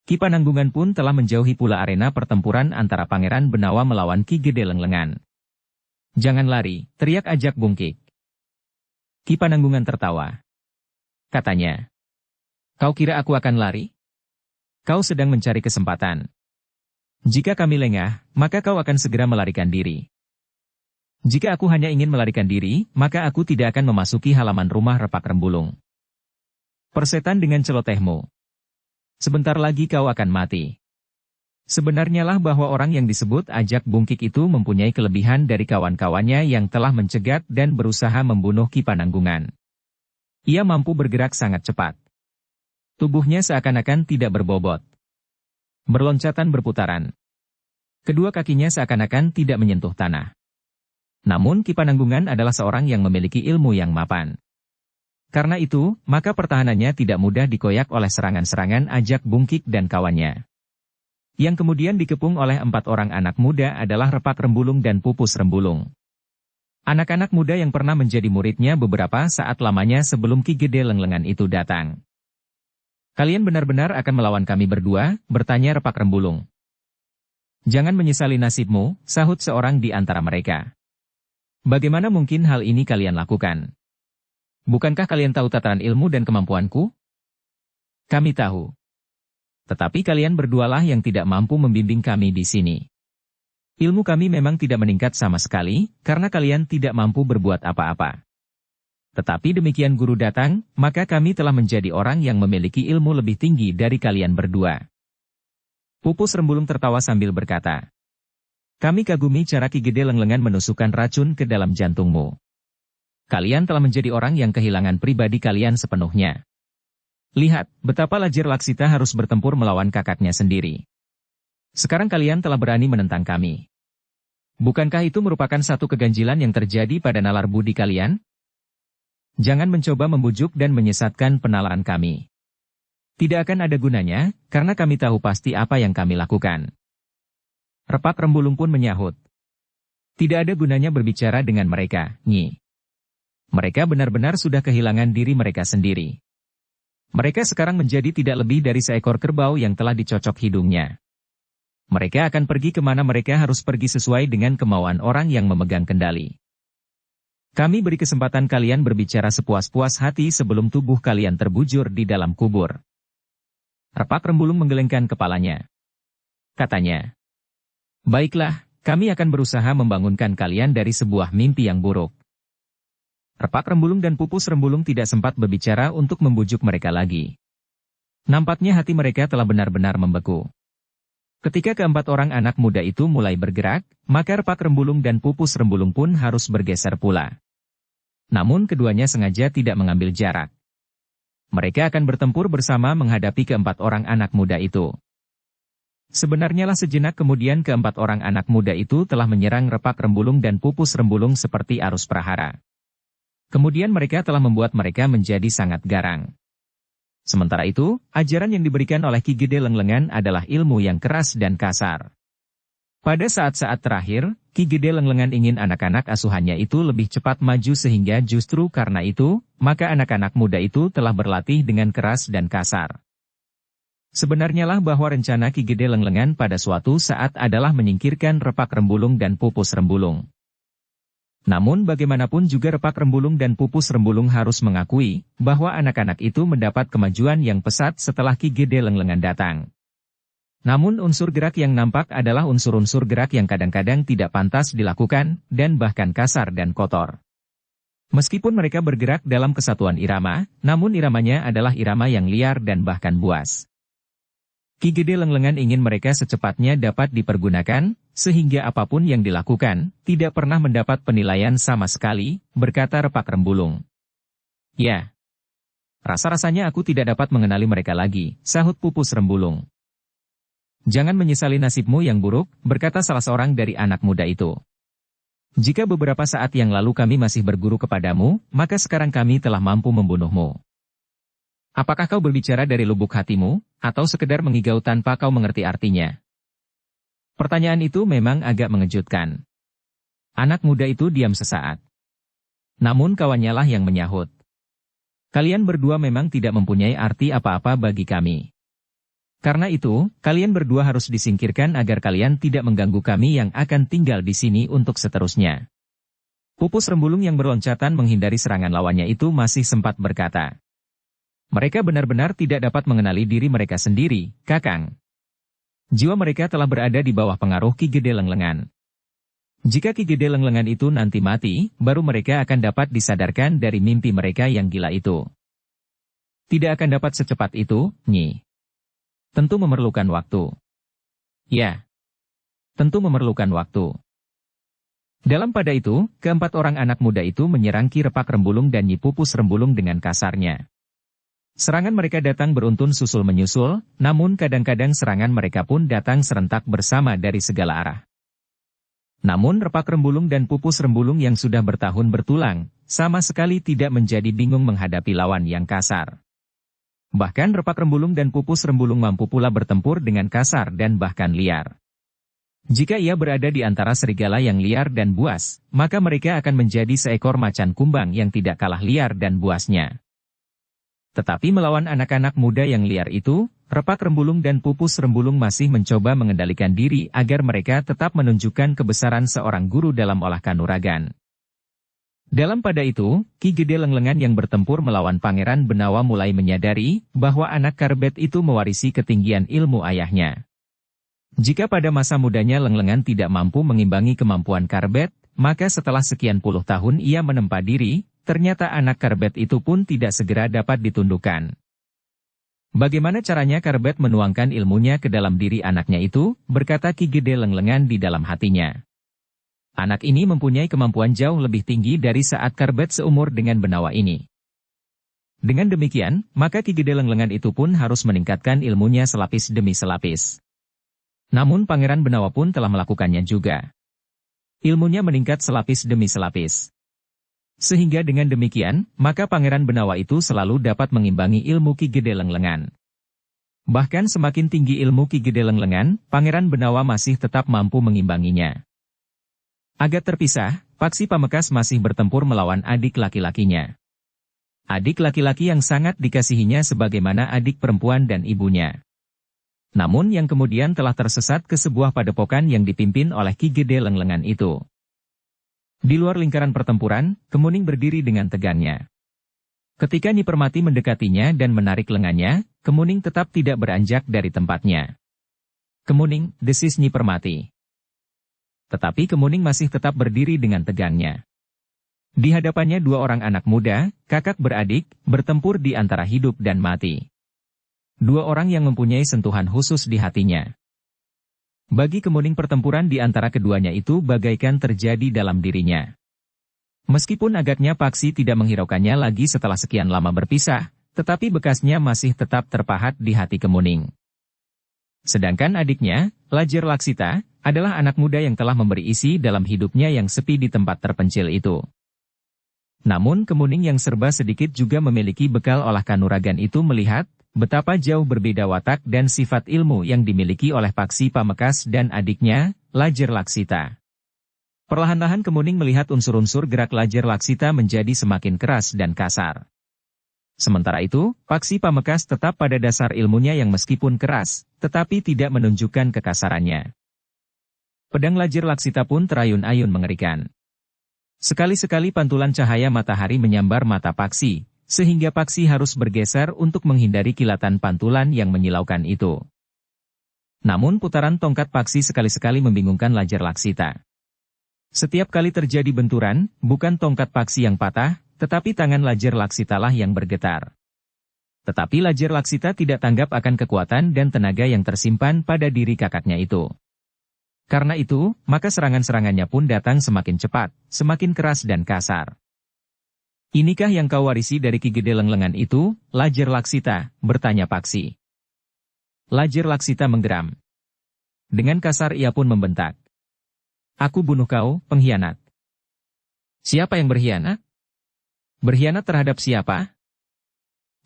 Ki Pananggungan pun telah menjauhi pula arena pertempuran antara Pangeran Benawa melawan Ki Gede Lenglengan. "Jangan lari," teriak Ajak Bungkik. Ki Pananggungan tertawa. Katanya, "Kau kira aku akan lari? Kau sedang mencari kesempatan. Jika kami lengah, maka kau akan segera melarikan diri. Jika aku hanya ingin melarikan diri, maka aku tidak akan memasuki halaman rumah Repak Rembulung. Persetan dengan celotehmu. Sebentar lagi kau akan mati. Sebenarnya lah bahwa orang yang disebut Ajak Bungkik itu mempunyai kelebihan dari kawan-kawannya yang telah mencegat dan berusaha membunuh Ki Pananggungan. Ia mampu bergerak sangat cepat. Tubuhnya seakan-akan tidak berbobot. Berloncatan berputaran. Kedua kakinya seakan-akan tidak menyentuh tanah. Namun Ki Pananggungan adalah seorang yang memiliki ilmu yang mapan. Karena itu, maka pertahanannya tidak mudah dikoyak oleh serangan-serangan Ajak Bungkik dan kawannya. Yang kemudian dikepung oleh 4 orang anak muda adalah Repak Rembulung dan Pupus Rembulung. Anak-anak muda yang pernah menjadi muridnya beberapa saat lamanya sebelum Ki Gede Lenglengan itu datang. Kalian benar-benar akan melawan kami berdua, bertanya Repak Rembulung. Jangan menyesali nasibmu, sahut seorang di antara mereka. Bagaimana mungkin hal ini kalian lakukan? Bukankah kalian tahu tataran ilmu dan kemampuanku? Kami tahu. Tetapi kalian berdualah yang tidak mampu membimbing kami di sini. Ilmu kami memang tidak meningkat sama sekali, karena kalian tidak mampu berbuat apa-apa. Tetapi demikian guru datang, maka kami telah menjadi orang yang memiliki ilmu lebih tinggi dari kalian berdua. Pupus Rembulung tertawa sambil berkata, kami kagumi cara Ki Gede Lenglengan menusukkan racun ke dalam jantungmu. Kalian telah menjadi orang yang kehilangan pribadi kalian sepenuhnya. Lihat, betapa Lajer Laksita harus bertempur melawan kakaknya sendiri. Sekarang kalian telah berani menentang kami. Bukankah itu merupakan satu keganjilan yang terjadi pada nalar budi kalian? Jangan mencoba membujuk dan menyesatkan penalaan kami. Tidak akan ada gunanya, karena kami tahu pasti apa yang kami lakukan. Repak Rembulung pun menyahut. Tidak ada gunanya berbicara dengan mereka, Nyi. Mereka benar-benar sudah kehilangan diri mereka sendiri. Mereka sekarang menjadi tidak lebih dari seekor kerbau yang telah dicocok hidungnya. Mereka akan pergi kemana mereka harus pergi sesuai dengan kemauan orang yang memegang kendali. Kami beri kesempatan kalian berbicara sepuas-puas hati sebelum tubuh kalian terbujur di dalam kubur. Repak Rembulung menggelengkan kepalanya. Katanya, baiklah, kami akan berusaha membangunkan kalian dari sebuah mimpi yang buruk. Repak Rembulung dan Pupus Rembulung tidak sempat berbicara untuk membujuk mereka lagi. Nampaknya hati mereka telah benar-benar membeku. Ketika keempat orang anak muda itu mulai bergerak, maka Repak Rembulung dan Pupus Rembulung pun harus bergeser pula. Namun keduanya sengaja tidak mengambil jarak. Mereka akan bertempur bersama menghadapi keempat orang anak muda itu. Sebenarnya lah sejenak kemudian keempat orang anak muda itu telah menyerang Repak Rembulung dan Pupus Rembulung seperti arus prahara. Kemudian mereka telah membuat mereka menjadi sangat garang. Sementara itu, ajaran yang diberikan oleh Ki Gede Lenglengan adalah ilmu yang keras dan kasar. Pada saat-saat terakhir, Ki Gede Lenglengan ingin anak-anak asuhannya itu lebih cepat maju sehingga justru karena itu, maka anak-anak muda itu telah berlatih dengan keras dan kasar. Sebenarnya lah bahwa rencana Ki Gede Lenglengan pada suatu saat adalah menyingkirkan Repak Rembulung dan Pupus Rembulung. Namun bagaimanapun juga Repak Rembulung dan Pupus Rembulung harus mengakui bahwa anak-anak itu mendapat kemajuan yang pesat setelah Ki Gede Lenglengan datang. Namun unsur gerak yang nampak adalah unsur-unsur gerak yang kadang-kadang tidak pantas dilakukan dan bahkan kasar dan kotor. Meskipun mereka bergerak dalam kesatuan irama, namun iramanya adalah irama yang liar dan bahkan buas. Ki Gede Lenglengan ingin mereka secepatnya dapat dipergunakan, sehingga apapun yang dilakukan, tidak pernah mendapat penilaian sama sekali, berkata Repak Rembulung. Ya. Rasa-rasanya aku tidak dapat mengenali mereka lagi, sahut Pupus Rembulung. Jangan menyesali nasibmu yang buruk, berkata salah seorang dari anak muda itu. Jika beberapa saat yang lalu kami masih berguru kepadamu, maka sekarang kami telah mampu membunuhmu. Apakah kau berbicara dari lubuk hatimu, atau sekedar mengigau tanpa kau mengerti artinya? Pertanyaan itu memang agak mengejutkan. Anak muda itu diam sesaat. Namun kawannya lah yang menyahut. Kalian berdua memang tidak mempunyai arti apa-apa bagi kami. Karena itu, kalian berdua harus disingkirkan agar kalian tidak mengganggu kami yang akan tinggal di sini untuk seterusnya. Pupus Rembulung yang berloncatan menghindari serangan lawannya itu masih sempat berkata. Mereka benar-benar tidak dapat mengenali diri mereka sendiri, Kakang. Jiwa mereka telah berada di bawah pengaruh Ki Gede Lenglengan. Jika Ki Gede Lenglengan itu nanti mati, baru mereka akan dapat disadarkan dari mimpi mereka yang gila itu. Tidak akan dapat secepat itu, Nyi. Tentu memerlukan waktu. Ya, tentu memerlukan waktu. Dalam pada itu, keempat orang anak muda itu menyerang Ki Repak Rembulung dan Nyi Pupus Rembulung dengan kasarnya. Serangan mereka datang beruntun susul menyusul, namun kadang-kadang serangan mereka pun datang serentak bersama dari segala arah. Namun Repak Rembulung dan Pupus Rembulung yang sudah bertahun bertulang, sama sekali tidak menjadi bingung menghadapi lawan yang kasar. Bahkan Repak Rembulung dan Pupus Rembulung mampu pula bertempur dengan kasar dan bahkan liar. Jika ia berada di antara serigala yang liar dan buas, maka mereka akan menjadi seekor macan kumbang yang tidak kalah liar dan buasnya. Tetapi melawan anak-anak muda yang liar itu, Repak Rembulung dan Pupus Rembulung masih mencoba mengendalikan diri agar mereka tetap menunjukkan kebesaran seorang guru dalam olah kanuragan. Dalam pada itu, Ki Gede Lenglengan yang bertempur melawan Pangeran Benawa mulai menyadari bahwa anak Karbet itu mewarisi ketinggian ilmu ayahnya. Jika pada masa mudanya Lenglengan tidak mampu mengimbangi kemampuan Karbet, maka setelah sekian puluh tahun ia menempa diri, ternyata anak Karbet itu pun tidak segera dapat ditundukkan. Bagaimana caranya Karbet menuangkan ilmunya ke dalam diri anaknya itu, berkata Ki Gede Lenglengan di dalam hatinya. Anak ini mempunyai kemampuan jauh lebih tinggi dari saat Karbet seumur dengan Benawa ini. Dengan demikian, maka Ki Gede Lenglengan itu pun harus meningkatkan ilmunya selapis demi selapis. Namun Pangeran Benawa pun telah melakukannya juga. Ilmunya meningkat selapis demi selapis. Sehingga dengan demikian, maka Pangeran Benawa itu selalu dapat mengimbangi ilmu Ki Gede Lenglengan. Bahkan semakin tinggi ilmu Ki Gede Lenglengan, Pangeran Benawa masih tetap mampu mengimbanginya. Agak terpisah, Paksi Pamekas masih bertempur melawan adik laki-lakinya. Adik laki-laki yang sangat dikasihinya sebagaimana adik perempuan dan ibunya. Namun yang kemudian telah tersesat ke sebuah padepokan yang dipimpin oleh Ki Gede Lenglengan itu. Di luar lingkaran pertempuran, Kemuning berdiri dengan tegangnya. Ketika Nyi Permati mendekatinya dan menarik lengannya, Kemuning tetap tidak beranjak dari tempatnya. "Kemuning," desis Nyi Permati. Tetapi Kemuning masih tetap berdiri dengan tegangnya. Di hadapannya dua orang anak muda, kakak beradik, bertempur di antara hidup dan mati. Dua orang yang mempunyai sentuhan khusus di hatinya. Bagi Kemuning pertempuran di antara keduanya itu bagaikan terjadi dalam dirinya. Meskipun agaknya Paksi tidak menghiraukannya lagi setelah sekian lama berpisah, tetapi bekasnya masih tetap terpahat di hati Kemuning. Sedangkan adiknya, Lajer Laksita, adalah anak muda yang telah memberi isi dalam hidupnya yang sepi di tempat terpencil itu. Namun Kemuning yang serba sedikit juga memiliki bekal olah kanuragan itu melihat betapa jauh berbeda watak dan sifat ilmu yang dimiliki oleh Paksi Pamekas dan adiknya, Lajer Laksita. Perlahan-lahan Kemuning melihat unsur-unsur gerak Lajer Laksita menjadi semakin keras dan kasar. Sementara itu, Paksi Pamekas tetap pada dasar ilmunya yang meskipun keras, tetapi tidak menunjukkan kekasarannya. Pedang Lajer Laksita pun terayun-ayun mengerikan. Sekali-sekali pantulan cahaya matahari menyambar mata Paksi, sehingga Paksi harus bergeser untuk menghindari kilatan pantulan yang menyilaukan itu. Namun putaran tongkat Paksi sekali-sekali membingungkan Lajer Laksita. Setiap kali terjadi benturan, bukan tongkat Paksi yang patah, tetapi tangan Lajer Laksitalah yang bergetar. Tetapi Lajer Laksita tidak tanggap akan kekuatan dan tenaga yang tersimpan pada diri kakaknya itu. Karena itu, maka serangan-serangannya pun datang semakin cepat, semakin keras dan kasar. "Inikah yang kau warisi dari Ki Gede Lenglengan itu, Lajer Laksita?" bertanya Paksi. Lajer Laksita menggeram. Dengan kasar ia pun membentak. "Aku bunuh kau, pengkhianat." "Siapa yang berkhianat? Berkhianat terhadap siapa?"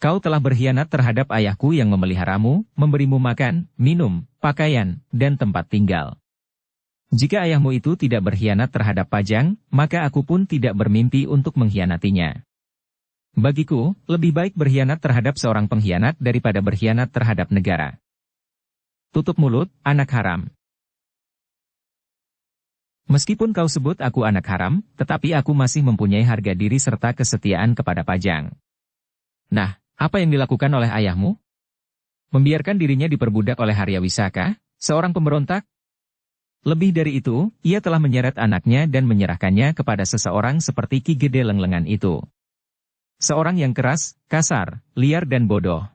"Kau telah berkhianat terhadap ayahku yang memeliharamu, memberimu makan, minum, pakaian, dan tempat tinggal. Jika ayahmu itu tidak berkhianat terhadap Pajang, maka aku pun tidak bermimpi untuk mengkhianatinya. Bagiku, lebih baik berkhianat terhadap seorang pengkhianat daripada berkhianat terhadap negara. Tutup mulut, anak haram. Meskipun kau sebut aku anak haram, tetapi aku masih mempunyai harga diri serta kesetiaan kepada Pajang. Nah, apa yang dilakukan oleh ayahmu? Membiarkan dirinya diperbudak oleh Harya Wisaka, Seorang pemberontak? Lebih dari itu, ia telah menyeret anaknya dan menyerahkannya kepada seseorang seperti Ki Gede Lenglengan itu. Seorang yang keras, kasar, liar dan bodoh.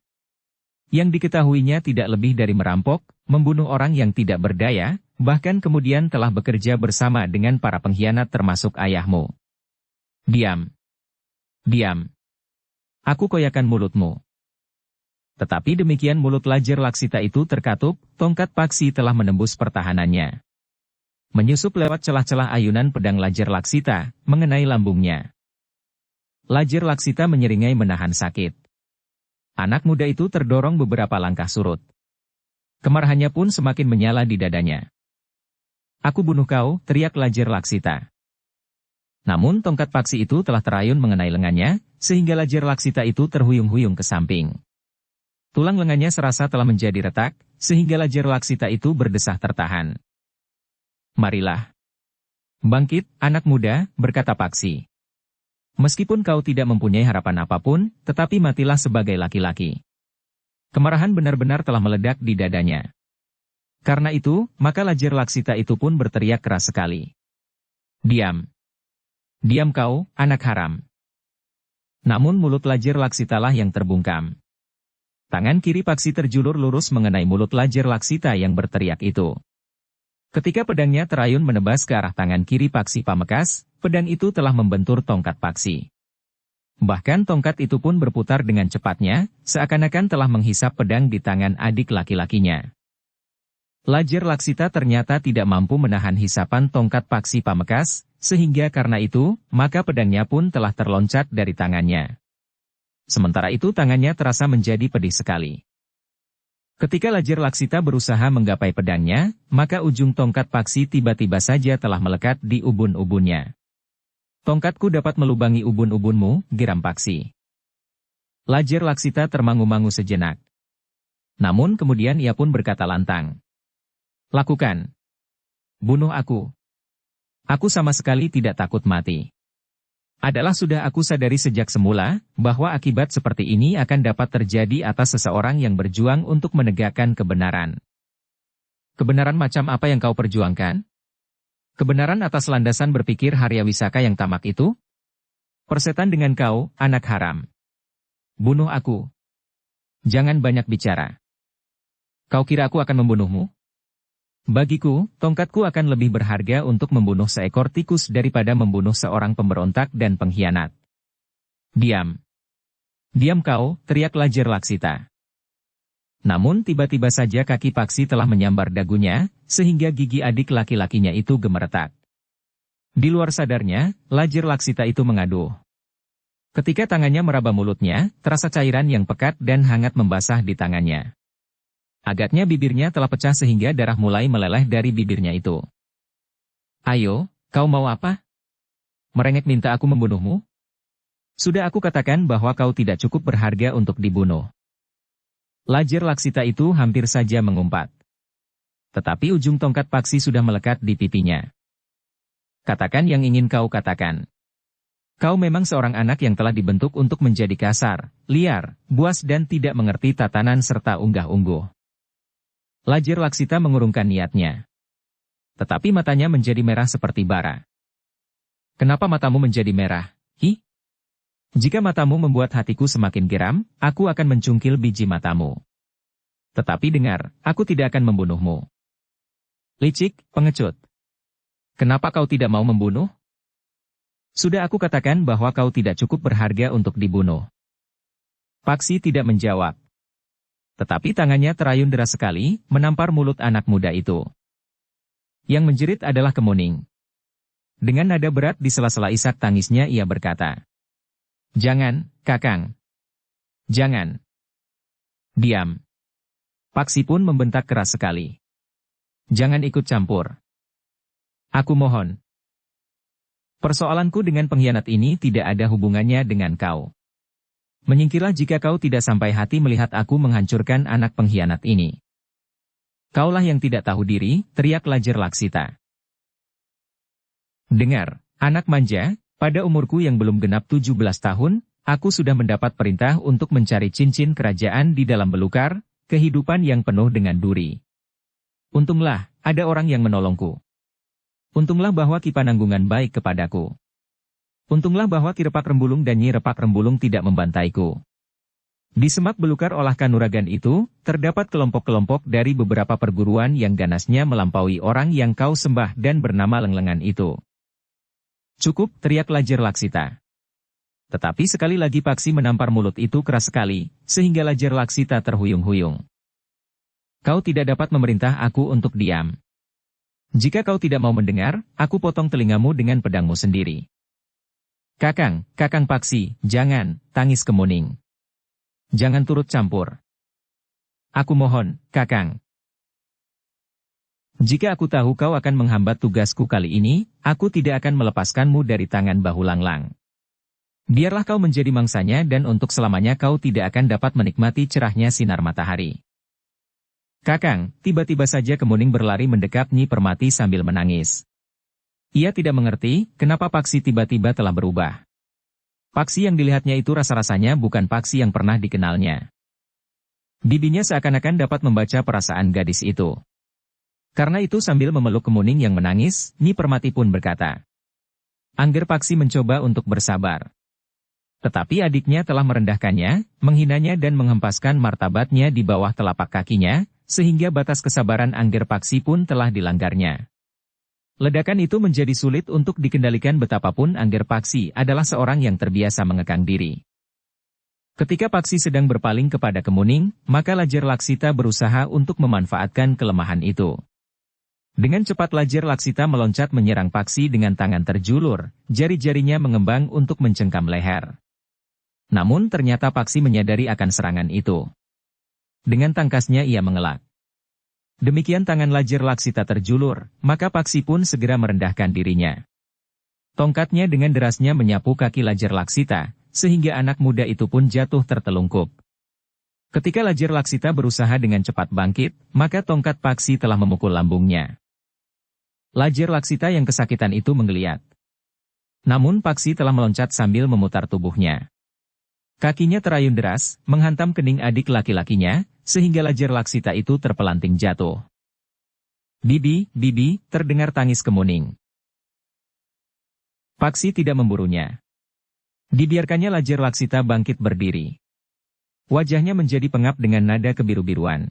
Yang diketahuinya tidak lebih dari merampok, membunuh orang yang tidak berdaya, bahkan kemudian telah bekerja bersama dengan para pengkhianat termasuk ayahmu. Diam. Diam. Aku koyakan mulutmu. Tetapi demikian mulut Lajer Laksita itu terkatup, tongkat paksi telah menembus pertahanannya. Menyusup lewat celah-celah ayunan pedang Lajer Laksita, mengenai lambungnya. Lajer Laksita menyeringai menahan sakit. Anak muda itu terdorong beberapa langkah surut. Kemarahannya pun semakin menyala di dadanya. Aku bunuh kau, teriak Lajer Laksita. Namun tongkat paksi itu telah terayun mengenai lengannya, sehingga Lajer Laksita itu terhuyung-huyung ke samping. Tulang lengannya serasa telah menjadi retak, sehingga Lajer Laksita itu berdesah tertahan. Marilah. Bangkit, anak muda, berkata paksi. Meskipun kau tidak mempunyai harapan apapun, tetapi matilah sebagai laki-laki. Kemarahan benar-benar telah meledak di dadanya. Karena itu, maka Lajer Laksita itu pun berteriak keras sekali. Diam. Diam kau, anak haram. Namun mulut Lajer Laksitalah yang terbungkam. Tangan kiri paksi terjulur lurus mengenai mulut Lajer Laksita yang berteriak itu. Ketika pedangnya terayun menebas ke arah tangan kiri paksi Pamekas, pedang itu telah membentur tongkat paksi. Bahkan tongkat itu pun berputar dengan cepatnya, seakan-akan telah menghisap pedang di tangan adik laki-lakinya. Lajer Laksita ternyata tidak mampu menahan hisapan tongkat paksi Pamekas, sehingga karena itu, maka pedangnya pun telah terloncat dari tangannya. Sementara itu tangannya terasa menjadi pedih sekali. Ketika Lajer Laksita berusaha menggapai pedangnya, maka ujung tongkat paksi tiba-tiba saja telah melekat di ubun-ubunnya. Tongkatku dapat melubangi ubun-ubunmu, geram paksi. Lajer Laksita termangu-mangu sejenak. Namun kemudian ia pun berkata lantang. Lakukan. Bunuh aku. Aku sama sekali tidak takut mati. Adalah sudah aku sadari sejak semula, bahwa akibat seperti ini akan dapat terjadi atas seseorang yang berjuang untuk menegakkan kebenaran. Kebenaran macam apa yang kau perjuangkan? Kebenaran atas landasan berpikir Haryawisaka yang tamak itu? Persetan dengan kau, anak haram. Bunuh aku. Jangan banyak bicara. Kau kira aku akan membunuhmu? Bagiku, tongkatku akan lebih berharga untuk membunuh seekor tikus daripada membunuh seorang pemberontak dan pengkhianat. Diam. Diam kau, teriak Lajer Laksita. Namun tiba-tiba saja kaki paksi telah menyambar dagunya, sehingga gigi adik laki-lakinya itu gemeretak. Di luar sadarnya, Lajer Laksita itu mengaduh. Ketika tangannya meraba mulutnya, terasa cairan yang pekat dan hangat membasah di tangannya. Agaknya bibirnya telah pecah sehingga darah mulai meleleh dari bibirnya itu. Ayo, kau mau apa? Merengek minta aku membunuhmu? Sudah aku katakan bahwa kau tidak cukup berharga untuk dibunuh. Lajer Laksita itu hampir saja mengumpat. Tetapi ujung tongkat paksi sudah melekat di pipinya. Katakan yang ingin kau katakan. Kau memang seorang anak yang telah dibentuk untuk menjadi kasar, liar, buas dan tidak mengerti tatanan serta unggah-ungguh. Lajer Laksita mengurungkan niatnya. Tetapi matanya menjadi merah seperti bara. Kenapa matamu menjadi merah? Hi? Jika matamu membuat hatiku semakin geram, aku akan mencungkil biji matamu. Tetapi dengar, aku tidak akan membunuhmu. Licik, pengecut. Kenapa kau tidak mau membunuh? Sudah aku katakan bahwa kau tidak cukup berharga untuk dibunuh. Paksi tidak menjawab. Tetapi tangannya terayun deras sekali, menampar mulut anak muda itu. Yang menjerit adalah Kemuning. Dengan nada berat di sela-sela isak tangisnya ia berkata. Jangan, Kakang. Jangan. Diam. Paksi pun membentak keras sekali. Jangan ikut campur. Aku mohon. Persoalanku dengan pengkhianat ini tidak ada hubungannya dengan kau. Menyingkirlah jika kau tidak sampai hati melihat aku menghancurkan anak pengkhianat ini. Kaulah yang tidak tahu diri, teriak Lajer Laksita. Dengar, anak manja, pada umurku yang belum genap 17 tahun, aku sudah mendapat perintah untuk mencari cincin kerajaan di dalam belukar, kehidupan yang penuh dengan duri. Untunglah, ada orang yang menolongku. Untunglah bahwa Ki Pananggungan baik kepadaku. Untunglah bahwa Ki Repak Rembulung dan Nyi Repak Rembulung tidak membantaiku. Di semak belukar olah kanuragan itu, terdapat kelompok-kelompok dari beberapa perguruan yang ganasnya melampaui orang yang kau sembah dan bernama Lenglengan itu. Cukup, teriak Lajer Laksita. Tetapi sekali lagi Paksi menampar mulut itu keras sekali, sehingga Lajer Laksita terhuyung-huyung. Kau tidak dapat memerintah aku untuk diam. Jika kau tidak mau mendengar, aku potong telingamu dengan pedangmu sendiri. Kakang, Kakang Paksi, jangan, tangis Kemuning. Jangan turut campur. Aku mohon, Kakang. Jika aku tahu kau akan menghambat tugasku kali ini, aku tidak akan melepaskanmu dari tangan Bahu Langlang. Biarlah kau menjadi mangsanya dan untuk selamanya kau tidak akan dapat menikmati cerahnya sinar matahari. Kakang, tiba-tiba saja Kemuning berlari mendekap Nyi Permati sambil menangis. Ia tidak mengerti, kenapa Paksi tiba-tiba telah berubah. Paksi yang dilihatnya itu rasa-rasanya bukan Paksi yang pernah dikenalnya. Bibinya seakan-akan dapat membaca perasaan gadis itu. Karena itu sambil memeluk Kemuning yang menangis, Nyi Permati pun berkata. Angger Paksi mencoba untuk bersabar. Tetapi adiknya telah merendahkannya, menghinanya dan menghempaskan martabatnya di bawah telapak kakinya, sehingga batas kesabaran Angger Paksi pun telah dilanggarnya. Ledakan itu menjadi sulit untuk dikendalikan betapapun Angger Paksi adalah seorang yang terbiasa mengekang diri. Ketika Paksi sedang berpaling kepada Kemuning, maka Lajer Laksita berusaha untuk memanfaatkan kelemahan itu. Dengan cepat Lajer Laksita meloncat menyerang Paksi dengan tangan terjulur, jari-jarinya mengembang untuk mencengkam leher. Namun ternyata Paksi menyadari akan serangan itu. Dengan tangkasnya ia mengelak. Demikian tangan Lajer Laksita terjulur, maka Paksi pun segera merendahkan dirinya. Tongkatnya dengan derasnya menyapu kaki Lajer Laksita, sehingga anak muda itu pun jatuh tertelungkup. Ketika Lajer Laksita berusaha dengan cepat bangkit, maka tongkat Paksi telah memukul lambungnya. Lajer Laksita yang kesakitan itu menggeliat. Namun Paksi telah meloncat sambil memutar tubuhnya. Kakinya terayun deras, menghantam kening adik laki-lakinya, sehingga Lajer Laksita itu terpelanting jatuh. Bibi, Bibi, terdengar tangis Kemuning. Paksi tidak memburunya. Dibiarkannya Lajer Laksita bangkit berdiri. Wajahnya menjadi pengap dengan nada kebiru-biruan.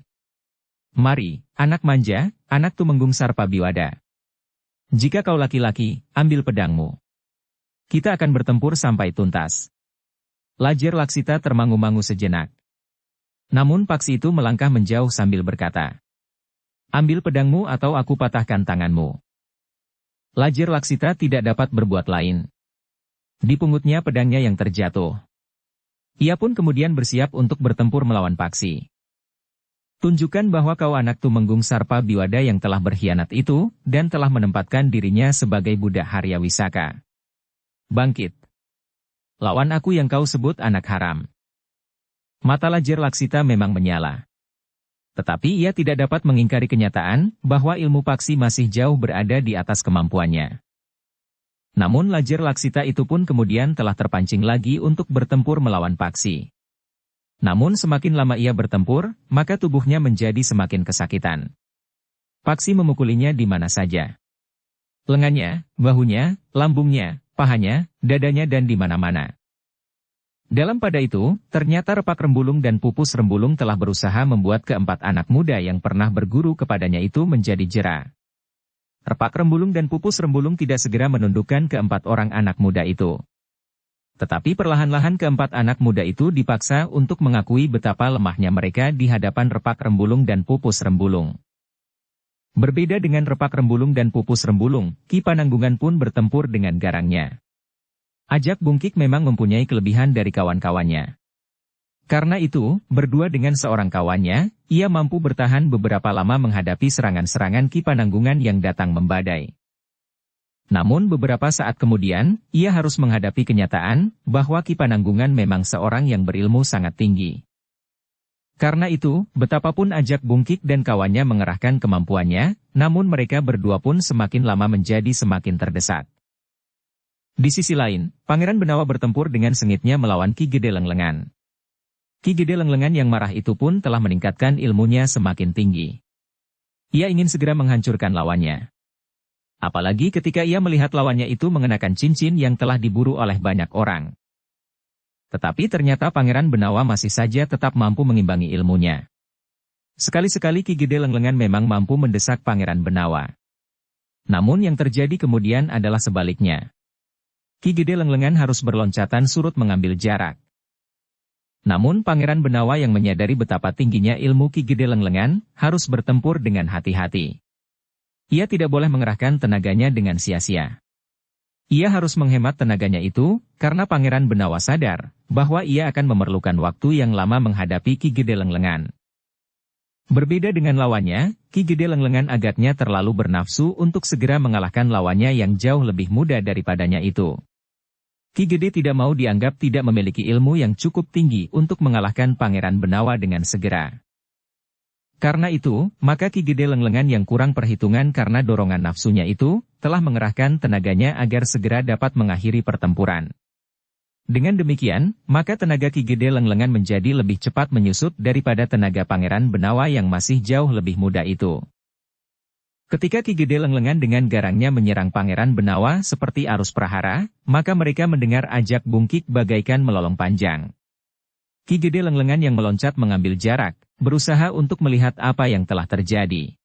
Mari, anak manja, anak Tumenggung Sarpa Biwada. Jika kau laki-laki, ambil pedangmu. Kita akan bertempur sampai tuntas. Lajer Laksita termangu-mangu sejenak. Namun Paksi itu melangkah menjauh sambil berkata. Ambil pedangmu atau aku patahkan tanganmu. Lajer Laksita tidak dapat berbuat lain. Dipungutnya pedangnya yang terjatuh. Ia pun kemudian bersiap untuk bertempur melawan Paksi. Tunjukkan bahwa kau anak Tumenggung Sarpa Biwada yang telah berkhianat itu, dan telah menempatkan dirinya sebagai budak Harya Wisaka. Bangkit. Lawan aku yang kau sebut anak haram. Mata Lajer Laksita memang menyala. Tetapi ia tidak dapat mengingkari kenyataan, bahwa ilmu Paksi masih jauh berada di atas kemampuannya. Namun Lajer Laksita itu pun kemudian telah terpancing lagi untuk bertempur melawan Paksi. Namun semakin lama ia bertempur, maka tubuhnya menjadi semakin kesakitan. Paksi memukulinya di mana saja. Lengannya, bahunya, lambungnya, pahanya, dadanya dan di mana-mana. Dalam pada itu, ternyata Repak Rembulung dan Pupus Rembulung telah berusaha membuat keempat anak muda yang pernah berguru kepadanya itu menjadi jera. Repak Rembulung dan Pupus Rembulung tidak segera menundukkan keempat orang anak muda itu. Tetapi perlahan-lahan keempat anak muda itu dipaksa untuk mengakui betapa lemahnya mereka di hadapan Repak Rembulung dan Pupus Rembulung. Berbeda dengan Repak Rembulung dan Pupus Rembulung, Ki Pananggungan pun bertempur dengan garangnya. Ajak Bungkik memang mempunyai kelebihan dari kawan-kawannya. Karena itu, berdua dengan seorang kawannya, ia mampu bertahan beberapa lama menghadapi serangan-serangan Ki Pananggungan yang datang membadai. Namun beberapa saat kemudian, ia harus menghadapi kenyataan, bahwa Ki Pananggungan memang seorang yang berilmu sangat tinggi. Karena itu, betapapun Ajak Bungkik dan kawannya mengerahkan kemampuannya, namun mereka berdua pun semakin lama menjadi semakin terdesak. Di sisi lain, Pangeran Benawa bertempur dengan sengitnya melawan Ki Gede Lenglengan. Ki Gede Lenglengan yang marah itu pun telah meningkatkan ilmunya semakin tinggi. Ia ingin segera menghancurkan lawannya. Apalagi ketika ia melihat lawannya itu mengenakan cincin yang telah diburu oleh banyak orang. Tetapi ternyata Pangeran Benawa masih saja tetap mampu mengimbangi ilmunya. Sekali-sekali Ki Gede Lenglengan memang mampu mendesak Pangeran Benawa. Namun yang terjadi kemudian adalah sebaliknya. Ki Gede Lenglengan harus berloncatan surut mengambil jarak. Namun Pangeran Benawa yang menyadari betapa tingginya ilmu Ki Gede Lenglengan, harus bertempur dengan hati-hati. Ia tidak boleh mengerahkan tenaganya dengan sia-sia. Ia harus menghemat tenaganya itu, karena Pangeran Benawa sadar, bahwa ia akan memerlukan waktu yang lama menghadapi Ki Gede Lenglengan. Berbeda dengan lawannya, Ki Gede Lenglengan agaknya terlalu bernafsu untuk segera mengalahkan lawannya yang jauh lebih muda daripadanya itu. Ki Gede tidak mau dianggap tidak memiliki ilmu yang cukup tinggi untuk mengalahkan Pangeran Benawa dengan segera. Karena itu, maka Ki Gede Lenglengan yang kurang perhitungan karena dorongan nafsunya itu, telah mengerahkan tenaganya agar segera dapat mengakhiri pertempuran. Dengan demikian, maka tenaga Ki Gede Lenglengan menjadi lebih cepat menyusut daripada tenaga Pangeran Benawa yang masih jauh lebih muda itu. Ketika Ki Gede Lenglengan dengan garangnya menyerang Pangeran Benawa seperti arus prahara, maka mereka mendengar ajak bungkik bagaikan melolong panjang. Ki Gede Lenglengan yang meloncat mengambil jarak, berusaha untuk melihat apa yang telah terjadi.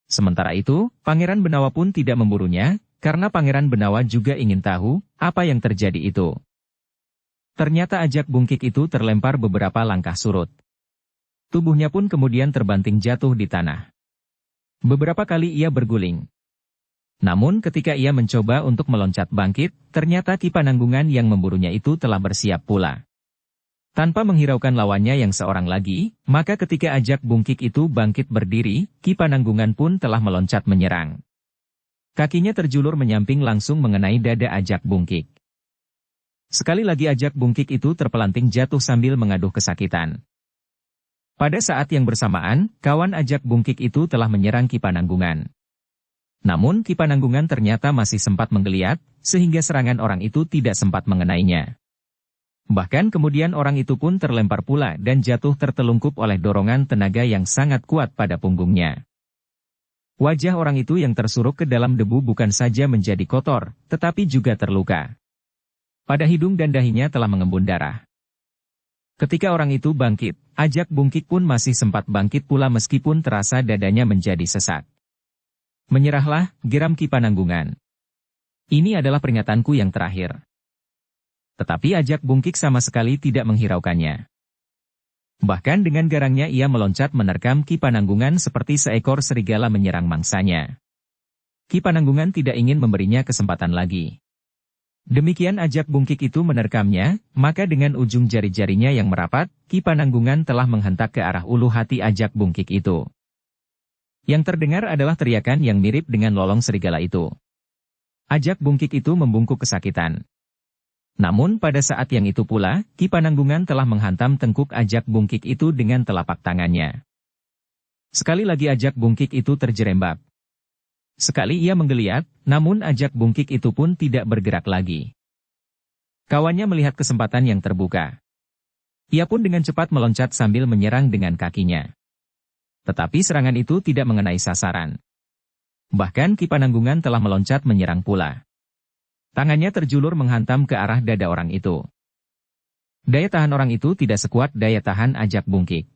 Sementara itu, Pangeran Benawa pun tidak memburunya, karena Pangeran Benawa juga ingin tahu apa yang terjadi itu. Ternyata ajak bungkik itu terlempar beberapa langkah surut. Tubuhnya pun kemudian terbanting jatuh di tanah. Beberapa kali ia berguling. Namun ketika ia mencoba untuk meloncat bangkit, ternyata Ki Pananggungan yang memburunya itu telah bersiap pula. Tanpa menghiraukan lawannya yang seorang lagi, maka ketika ajak bungkik itu bangkit berdiri, Ki Pananggungan pun telah meloncat menyerang. Kakinya terjulur menyamping langsung mengenai dada ajak bungkik. Sekali lagi ajak bungkik itu terpelanting jatuh sambil mengaduh kesakitan. Pada saat yang bersamaan, kawan ajak bungkik itu telah menyerang Ki Pananggungan. Namun Ki Pananggungan ternyata masih sempat menggeliat, sehingga serangan orang itu tidak sempat mengenainya. Bahkan kemudian orang itu pun terlempar pula dan jatuh tertelungkup oleh dorongan tenaga yang sangat kuat pada punggungnya. Wajah orang itu yang tersuruk ke dalam debu bukan saja menjadi kotor, tetapi juga terluka. Pada hidung dan dahinya telah mengembun darah. Ketika orang itu bangkit, ajak bungkik pun masih sempat bangkit pula meskipun terasa dadanya menjadi sesak. Menyerahlah, geram Ki Pananggungan. Ini adalah peringatanku yang terakhir. Tetapi ajak bungkik sama sekali tidak menghiraukannya. Bahkan dengan garangnya ia meloncat menerkam Ki Pananggungan seperti seekor serigala menyerang mangsanya. Ki Pananggungan tidak ingin memberinya kesempatan lagi. Demikian ajak bungkik itu menerkamnya, maka dengan ujung jari-jarinya yang merapat, Ki Pananggungan telah menghentak ke arah ulu hati ajak bungkik itu. Yang terdengar adalah teriakan yang mirip dengan lolong serigala itu. Ajak bungkik itu membungkuk kesakitan. Namun pada saat yang itu pula, Ki Pananggungan telah menghantam tengkuk ajak bungkik itu dengan telapak tangannya. Sekali lagi ajak bungkik itu terjerembab. Sekali ia menggeliat, namun ajak bungkik itu pun tidak bergerak lagi. Kawannya melihat kesempatan yang terbuka. Ia pun dengan cepat meloncat sambil menyerang dengan kakinya. Tetapi serangan itu tidak mengenai sasaran. Bahkan Ki Pananggungan telah meloncat menyerang pula. Tangannya terjulur menghantam ke arah dada orang itu. Daya tahan orang itu tidak sekuat daya tahan ajak bungkik.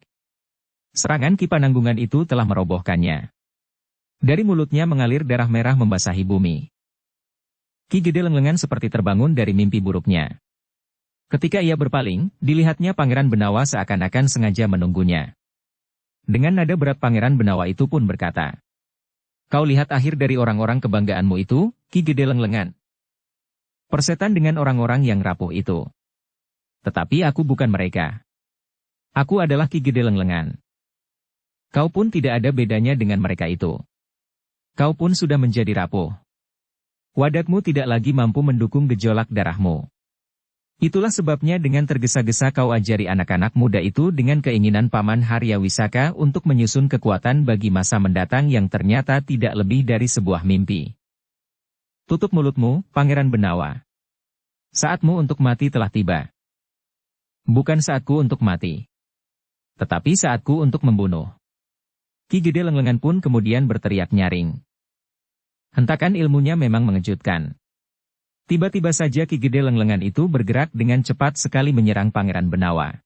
Serangan Ki Pananggungan itu telah merobohkannya. Dari mulutnya mengalir darah merah membasahi bumi. Ki Gede Lenglengan seperti terbangun dari mimpi buruknya. Ketika ia berpaling, dilihatnya Pangeran Benawa seakan-akan sengaja menunggunya. Dengan nada berat Pangeran Benawa itu pun berkata, "Kau lihat akhir dari orang-orang kebanggaanmu itu, Ki Gede Lenglengan. Persetan dengan orang-orang yang rapuh itu. Tetapi aku bukan mereka. Aku adalah Ki Gede Lenglengan. Kau pun tidak ada bedanya dengan mereka itu. Kau pun sudah menjadi rapuh. Wadakmu tidak lagi mampu mendukung gejolak darahmu. Itulah sebabnya dengan tergesa-gesa kau ajari anak-anak muda itu dengan keinginan Paman Harya Wisaka untuk menyusun kekuatan bagi masa mendatang yang ternyata tidak lebih dari sebuah mimpi. Tutup mulutmu, Pangeran Benawa. Saatmu untuk mati telah tiba. Bukan saatku untuk mati. Tetapi saatku untuk membunuh. Ki Gede Lenglengan pun kemudian berteriak nyaring. Hentakan ilmunya memang mengejutkan. Tiba-tiba saja Ki Gede Lenglengan itu bergerak dengan cepat sekali menyerang Pangeran Benawa.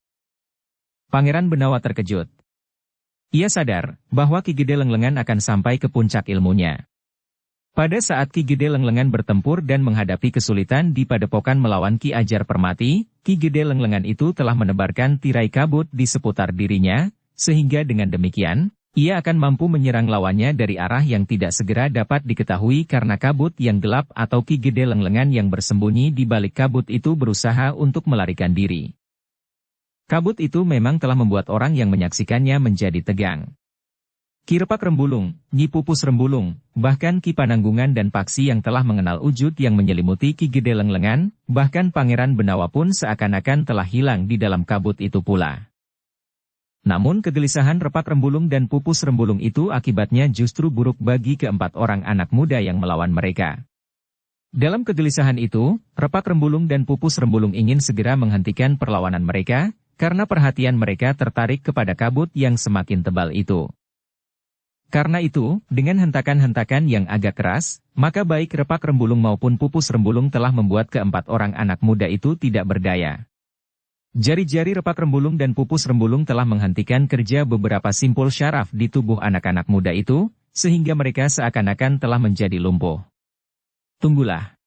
Pangeran Benawa terkejut. Ia sadar bahwa Ki Gede Lenglengan akan sampai ke puncak ilmunya. Pada saat Ki Gede Lenglengan bertempur dan menghadapi kesulitan di padepokan melawan Ki Ajar Permati, Ki Gede Lenglengan itu telah menebarkan tirai kabut di seputar dirinya, sehingga dengan demikian, ia akan mampu menyerang lawannya dari arah yang tidak segera dapat diketahui karena kabut yang gelap atau Ki Gede Lenglengan yang bersembunyi di balik kabut itu berusaha untuk melarikan diri. Kabut itu memang telah membuat orang yang menyaksikannya menjadi tegang. Ki Repak Rembulung, Nyi Pupus Rembulung, bahkan Ki Pananggungan dan Paksi yang telah mengenal wujud yang menyelimuti Ki Gede Lenglengan, bahkan Pangeran Benawa pun seakan-akan telah hilang di dalam kabut itu pula. Namun kegelisahan Repak Rembulung dan Pupus Rembulung itu akibatnya justru buruk bagi keempat orang anak muda yang melawan mereka. Dalam kegelisahan itu, Repak Rembulung dan Pupus Rembulung ingin segera menghentikan perlawanan mereka, karena perhatian mereka tertarik kepada kabut yang semakin tebal itu. Karena itu, dengan hentakan-hentakan yang agak keras, maka baik Repak Rembulung maupun Pupus Rembulung telah membuat keempat orang anak muda itu tidak berdaya. Jari-jari Repak Rembulung dan Pupus Rembulung telah menghentikan kerja beberapa simpul syaraf di tubuh anak-anak muda itu, sehingga mereka seakan-akan telah menjadi lumpuh. Tunggulah.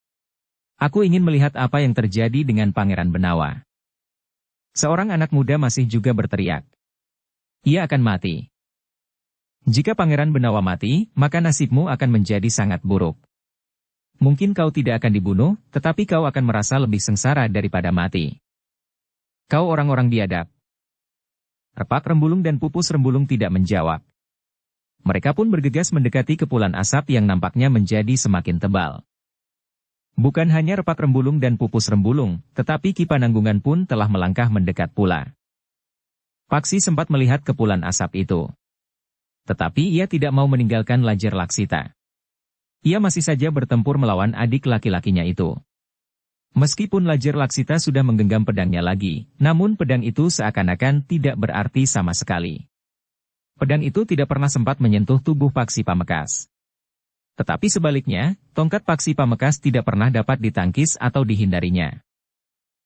Aku ingin melihat apa yang terjadi dengan Pangeran Benawa. Seorang anak muda masih juga berteriak. Ia akan mati. Jika Pangeran Benawa mati, maka nasibmu akan menjadi sangat buruk. Mungkin kau tidak akan dibunuh, tetapi kau akan merasa lebih sengsara daripada mati. Kau orang-orang biadab. Repak Rembulung dan Pupus Rembulung tidak menjawab. Mereka pun bergegas mendekati kepulan asap yang nampaknya menjadi semakin tebal. Bukan hanya Repak Rembulung dan Pupus Rembulung, tetapi Ki Pananggungan pun telah melangkah mendekat pula. Paksi sempat melihat kepulan asap itu. Tetapi ia tidak mau meninggalkan Lajer Laksita. Ia masih saja bertempur melawan adik laki-lakinya itu. Meskipun Lajer Laksita sudah menggenggam pedangnya lagi, namun pedang itu seakan-akan tidak berarti sama sekali. Pedang itu tidak pernah sempat menyentuh tubuh Paksi Pamekas. Tetapi sebaliknya, tongkat Paksi Pamekas tidak pernah dapat ditangkis atau dihindarinya.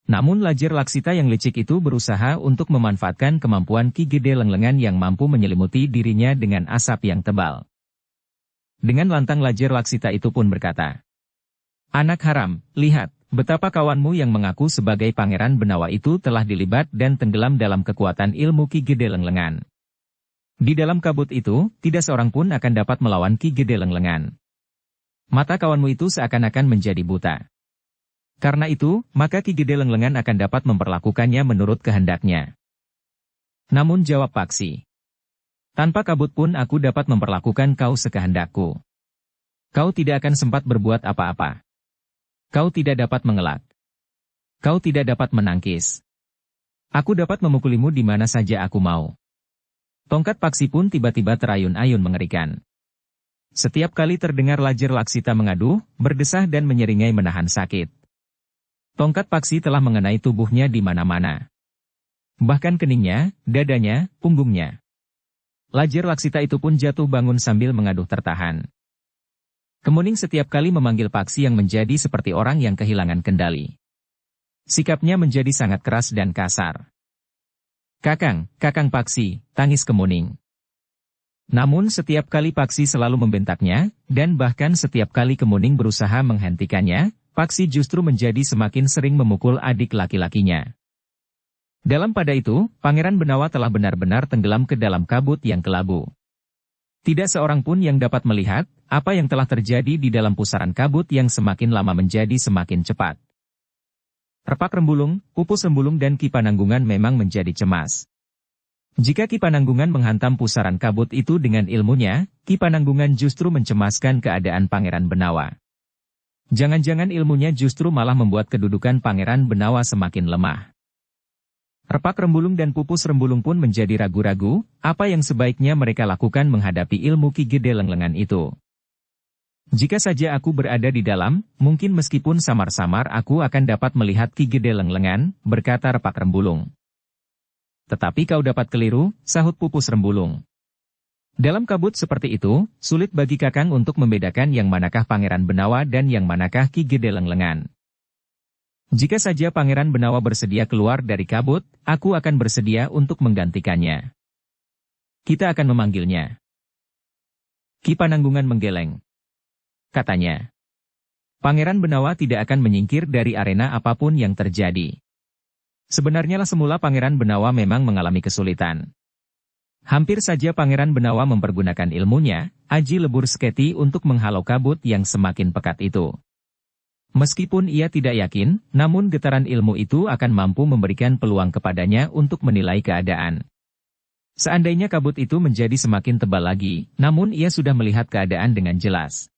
Namun Lajer Laksita yang licik itu berusaha untuk memanfaatkan kemampuan Ki Gede Lenglengan yang mampu menyelimuti dirinya dengan asap yang tebal. Dengan lantang Lajer Laksita itu pun berkata, "Anak haram, lihat, betapa kawanmu yang mengaku sebagai Pangeran Benawa itu telah dilibat dan tenggelam dalam kekuatan ilmu Ki Gede Lenglengan. Di dalam kabut itu, tidak seorang pun akan dapat melawan Ki Gede Lenglengan. Mata kawanmu itu seakan-akan menjadi buta. Karena itu, maka Ki Gede Lenglengan akan dapat memperlakukannya menurut kehendaknya." Namun jawab Paksi, "Tanpa kabut pun aku dapat memperlakukan kau sekehendakku. Kau tidak akan sempat berbuat apa-apa. Kau tidak dapat mengelak. Kau tidak dapat menangkis. Aku dapat memukulimu di mana saja aku mau." Tongkat Paksi pun tiba-tiba terayun-ayun mengerikan. Setiap kali terdengar Lajer Laksita mengadu, berdesah dan menyeringai menahan sakit. Tongkat Paksi telah mengenai tubuhnya di mana-mana. Bahkan keningnya, dadanya, punggungnya. Lajer Laksita itu pun jatuh bangun sambil mengaduh tertahan. Kemuning setiap kali memanggil Paksi yang menjadi seperti orang yang kehilangan kendali. Sikapnya menjadi sangat keras dan kasar. "Kakang, Kakang Paksi," tangis Kemuning. Namun setiap kali Paksi selalu membentaknya, dan bahkan setiap kali Kemuning berusaha menghentikannya, Paksi justru menjadi semakin sering memukul adik laki-lakinya. Dalam pada itu, Pangeran Benawa telah benar-benar tenggelam ke dalam kabut yang kelabu. Tidak seorang pun yang dapat melihat apa yang telah terjadi di dalam pusaran kabut yang semakin lama menjadi semakin cepat. Repak Rembulung, Pupus Rembulung dan Ki Pananggungan memang menjadi cemas. Jika Ki Pananggungan menghantam pusaran kabut itu dengan ilmunya, Ki Pananggungan justru mencemaskan keadaan Pangeran Benawa. Jangan-jangan ilmunya justru malah membuat kedudukan Pangeran Benawa semakin lemah. Repak Rembulung dan Pupus Rembulung pun menjadi ragu-ragu, apa yang sebaiknya mereka lakukan menghadapi ilmu Ki Gede Lenglengan itu. "Jika saja aku berada di dalam, mungkin meskipun samar-samar aku akan dapat melihat Ki Gede Lenglengan," berkata Repak Rembulung. "Tetapi kau dapat keliru," sahut Pupus Rembulung. Dalam kabut seperti itu, sulit bagi Kakang untuk membedakan yang manakah Pangeran Benawa dan yang manakah Ki Gede Lenglengan. Jika saja Pangeran Benawa bersedia keluar dari kabut, aku akan bersedia untuk menggantikannya. Kita akan memanggilnya. Ki Pananggungan menggeleng. Katanya. Pangeran Benawa tidak akan menyingkir dari arena apapun yang terjadi. Sebenarnya lah semula Pangeran Benawa memang mengalami kesulitan. Hampir saja Pangeran Benawa mempergunakan ilmunya, Aji Lebur Sketi untuk menghalau kabut yang semakin pekat itu. Meskipun ia tidak yakin, namun getaran ilmu itu akan mampu memberikan peluang kepadanya untuk menilai keadaan. Seandainya kabut itu menjadi semakin tebal lagi, namun ia sudah melihat keadaan dengan jelas.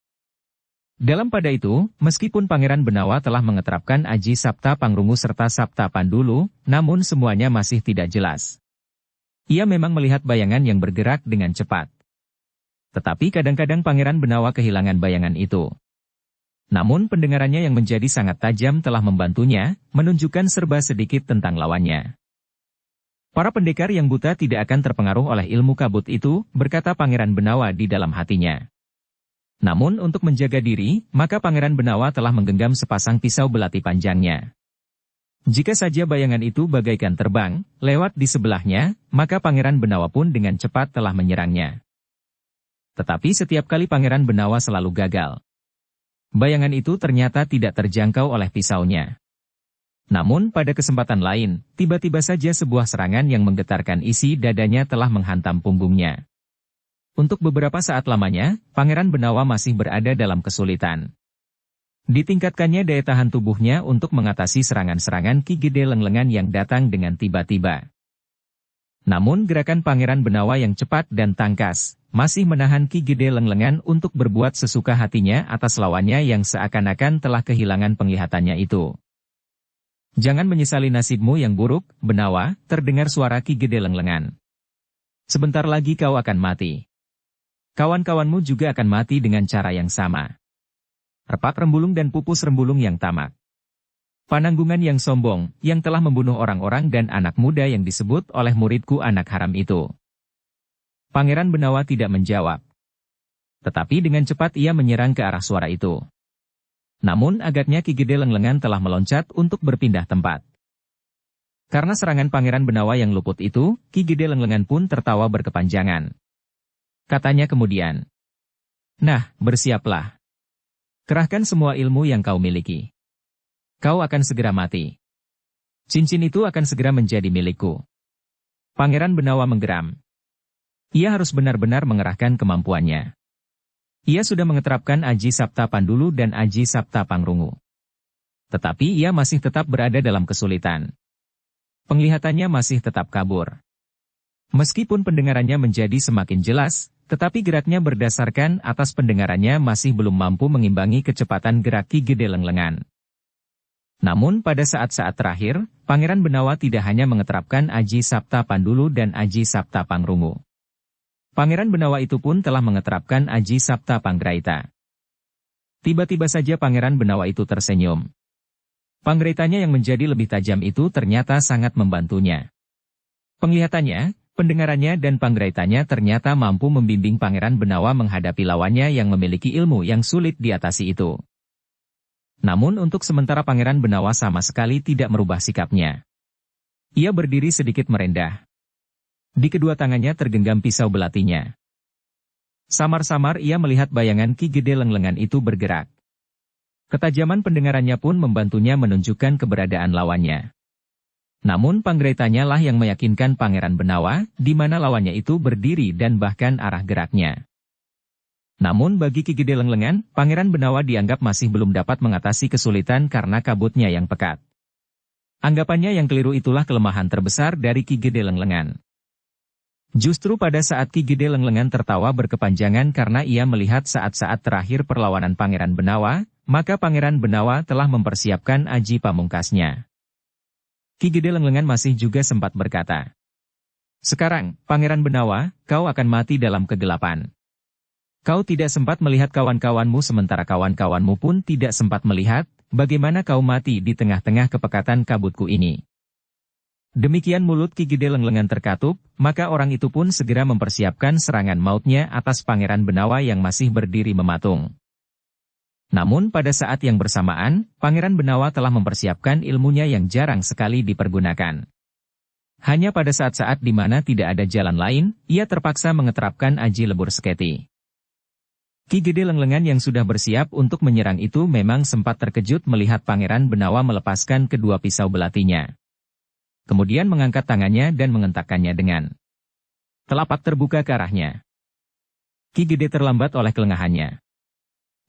Dalam pada itu, meskipun Pangeran Benawa telah mengeterapkan Aji Sapta Pangrungu serta Sapta Pandulu, namun semuanya masih tidak jelas. Ia memang melihat bayangan yang bergerak dengan cepat. Tetapi kadang-kadang Pangeran Benawa kehilangan bayangan itu. Namun pendengarannya yang menjadi sangat tajam telah membantunya, menunjukkan serba sedikit tentang lawannya. Para pendekar yang buta tidak akan terpengaruh oleh ilmu kabut itu, berkata Pangeran Benawa di dalam hatinya. Namun untuk menjaga diri, maka Pangeran Benawa telah menggenggam sepasang pisau belati panjangnya. Jika saja bayangan itu bagaikan terbang, lewat di sebelahnya, maka Pangeran Benawa pun dengan cepat telah menyerangnya. Tetapi setiap kali Pangeran Benawa selalu gagal. Bayangan itu ternyata tidak terjangkau oleh pisaunya. Namun pada kesempatan lain, tiba-tiba saja sebuah serangan yang menggetarkan isi dadanya telah menghantam punggungnya. Untuk beberapa saat lamanya, Pangeran Benawa masih berada dalam kesulitan. Ditingkatkannya daya tahan tubuhnya untuk mengatasi serangan-serangan Ki Gede Lenglengan yang datang dengan tiba-tiba. Namun gerakan Pangeran Benawa yang cepat dan tangkas, masih menahan Ki Gede Lenglengan untuk berbuat sesuka hatinya atas lawannya yang seakan-akan telah kehilangan penglihatannya itu. Jangan menyesali nasibmu yang buruk, Benawa, terdengar suara Ki Gede Lenglengan. Sebentar lagi kau akan mati. Kawan-kawanmu juga akan mati dengan cara yang sama. Repak Rembulung dan Pupus Rembulung yang tamak. Pananggungan yang sombong, yang telah membunuh orang-orang dan anak muda yang disebut oleh muridku anak haram itu. Pangeran Benawa tidak menjawab. Tetapi dengan cepat ia menyerang ke arah suara itu. Namun agaknya Ki Gede Lenglengan telah meloncat untuk berpindah tempat. Karena serangan Pangeran Benawa yang luput itu, Ki Gede Lenglengan pun tertawa berkepanjangan. Katanya kemudian. Nah, bersiaplah. Kerahkan semua ilmu yang kau miliki. Kau akan segera mati. Cincin itu akan segera menjadi milikku. Pangeran Benawa menggeram. Ia harus benar-benar mengerahkan kemampuannya. Ia sudah mengeterapkan Aji Sapta Pandulu dan Aji Sapta Pangrungu. Tetapi ia masih tetap berada dalam kesulitan. Penglihatannya masih tetap kabur. Meskipun pendengarannya menjadi semakin jelas, tetapi geraknya berdasarkan atas pendengarannya masih belum mampu mengimbangi kecepatan gerak Ki Gede Lenglengan. Namun pada saat-saat terakhir, Pangeran Benawa tidak hanya mengeterapkan Aji Sapta Pandulu dan Aji Sapta Pangrungu. Pangeran Benawa itu pun telah mengeterapkan Aji Sapta Panggraita. Tiba-tiba saja Pangeran Benawa itu tersenyum. Panggraitanya yang menjadi lebih tajam itu ternyata sangat membantunya. Penglihatannya, pendengarannya dan panggraitanya ternyata mampu membimbing Pangeran Benawa menghadapi lawannya yang memiliki ilmu yang sulit diatasi itu. Namun untuk sementara Pangeran Benawa sama sekali tidak merubah sikapnya. Ia berdiri sedikit merendah. Di kedua tangannya tergenggam pisau belatinya. Samar-samar ia melihat bayangan Ki Gede Lenglengan itu bergerak. Ketajaman pendengarannya pun membantunya menunjukkan keberadaan lawannya. Namun panggraitanya lah yang meyakinkan Pangeran Benawa, di mana lawannya itu berdiri dan bahkan arah geraknya. Namun bagi Ki Gede Lenglengan, Pangeran Benawa dianggap masih belum dapat mengatasi kesulitan karena kabutnya yang pekat. Anggapannya yang keliru itulah kelemahan terbesar dari Ki Gede Lenglengan. Justru pada saat Ki Gede Lenglengan tertawa berkepanjangan karena ia melihat saat-saat terakhir perlawanan Pangeran Benawa, maka Pangeran Benawa telah mempersiapkan aji pamungkasnya. Ki Gede Lenglengan masih juga sempat berkata, "Sekarang, Pangeran Benawa, kau akan mati dalam kegelapan. Kau tidak sempat melihat kawan-kawanmu sementara kawan-kawanmu pun tidak sempat melihat, bagaimana kau mati di tengah-tengah kepekatan kabutku ini. Demikian mulut Ki Gede Lenglengan terkatup, maka orang itu pun segera mempersiapkan serangan mautnya atas Pangeran Benawa yang masih berdiri mematung. Namun pada saat yang bersamaan, Pangeran Benawa telah mempersiapkan ilmunya yang jarang sekali dipergunakan. Hanya pada saat-saat di mana tidak ada jalan lain, ia terpaksa mengeterapkan Aji Lebur Seketi. Ki Gede Lenglengan yang sudah bersiap untuk menyerang itu memang sempat terkejut melihat Pangeran Benawa melepaskan kedua pisau belatinya. Kemudian mengangkat tangannya dan mengentakkannya dengan telapak terbuka ke arahnya. Ki Gede terlambat oleh kelengahannya.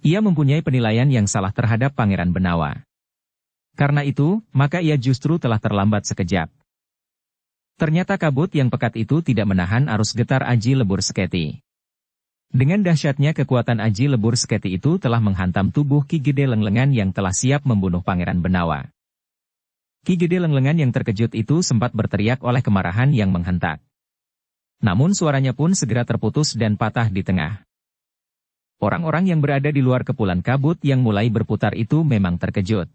Ia mempunyai penilaian yang salah terhadap Pangeran Benawa. Karena itu, maka ia justru telah terlambat sekejap. Ternyata kabut yang pekat itu tidak menahan arus getar Aji Lebur Seketi. Dengan dahsyatnya kekuatan Aji Lebur Seketi itu telah menghantam tubuh Ki Gede Lenglengan yang telah siap membunuh Pangeran Benawa. Ki Gede Lenglengan yang terkejut itu sempat berteriak oleh kemarahan yang menghentak. Namun suaranya pun segera terputus dan patah di tengah. Orang-orang yang berada di luar kepulan kabut yang mulai berputar itu memang terkejut.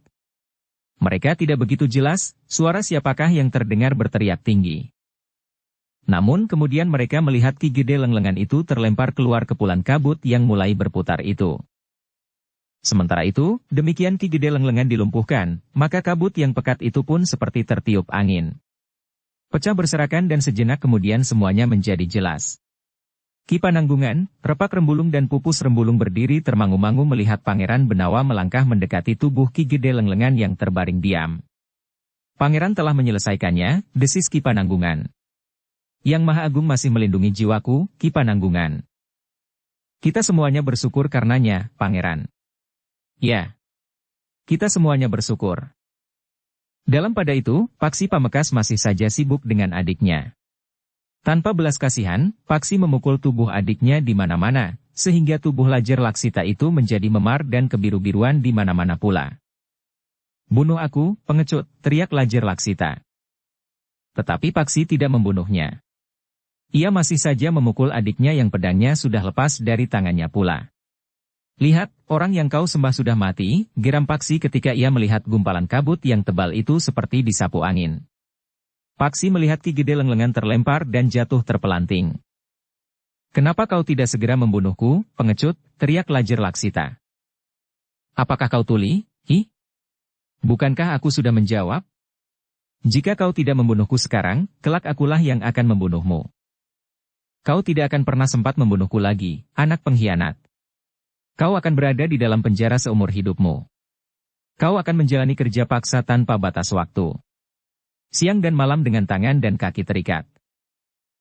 Mereka tidak begitu jelas, suara siapakah yang terdengar berteriak tinggi. Namun kemudian mereka melihat Ki Gede Lenglengan itu terlempar keluar kepulan kabut yang mulai berputar itu. Sementara itu, demikian Ki Gede Lenglengan dilumpuhkan, maka kabut yang pekat itu pun seperti tertiup angin. Pecah berserakan dan sejenak kemudian semuanya menjadi jelas. Ki Pananggungan, Repak Rembulung dan Pupus Rembulung berdiri termangu-mangu melihat Pangeran Benawa melangkah mendekati tubuh Ki Gede Lenglengan yang terbaring diam. Pangeran telah menyelesaikannya, desis Ki Pananggungan. Yang Maha Agung masih melindungi jiwaku, Ki Pananggungan. Kita semuanya bersyukur karenanya, Pangeran. Ya. Kita semuanya bersyukur. Dalam pada itu, Paksi Pamekas masih saja sibuk dengan adiknya. Tanpa belas kasihan, Paksi memukul tubuh adiknya di mana-mana, sehingga tubuh Lajer Laksita itu menjadi memar dan kebiru-biruan di mana-mana pula. Bunuh aku, pengecut, teriak Lajer Laksita. Tetapi Paksi tidak membunuhnya. Ia masih saja memukul adiknya yang pedangnya sudah lepas dari tangannya pula. Lihat, orang yang kau sembah sudah mati, geram Paksi ketika ia melihat gumpalan kabut yang tebal itu seperti disapu angin. Paksi melihat Ki Gede Lenglengan terlempar dan jatuh terpelanting. Kenapa kau tidak segera membunuhku, pengecut, teriak Lajer Laksita. Apakah kau tuli, hi? Bukankah aku sudah menjawab? Jika kau tidak membunuhku sekarang, kelak akulah yang akan membunuhmu. Kau tidak akan pernah sempat membunuhku lagi, anak pengkhianat. Kau akan berada di dalam penjara seumur hidupmu. Kau akan menjalani kerja paksa tanpa batas waktu. Siang dan malam dengan tangan dan kaki terikat.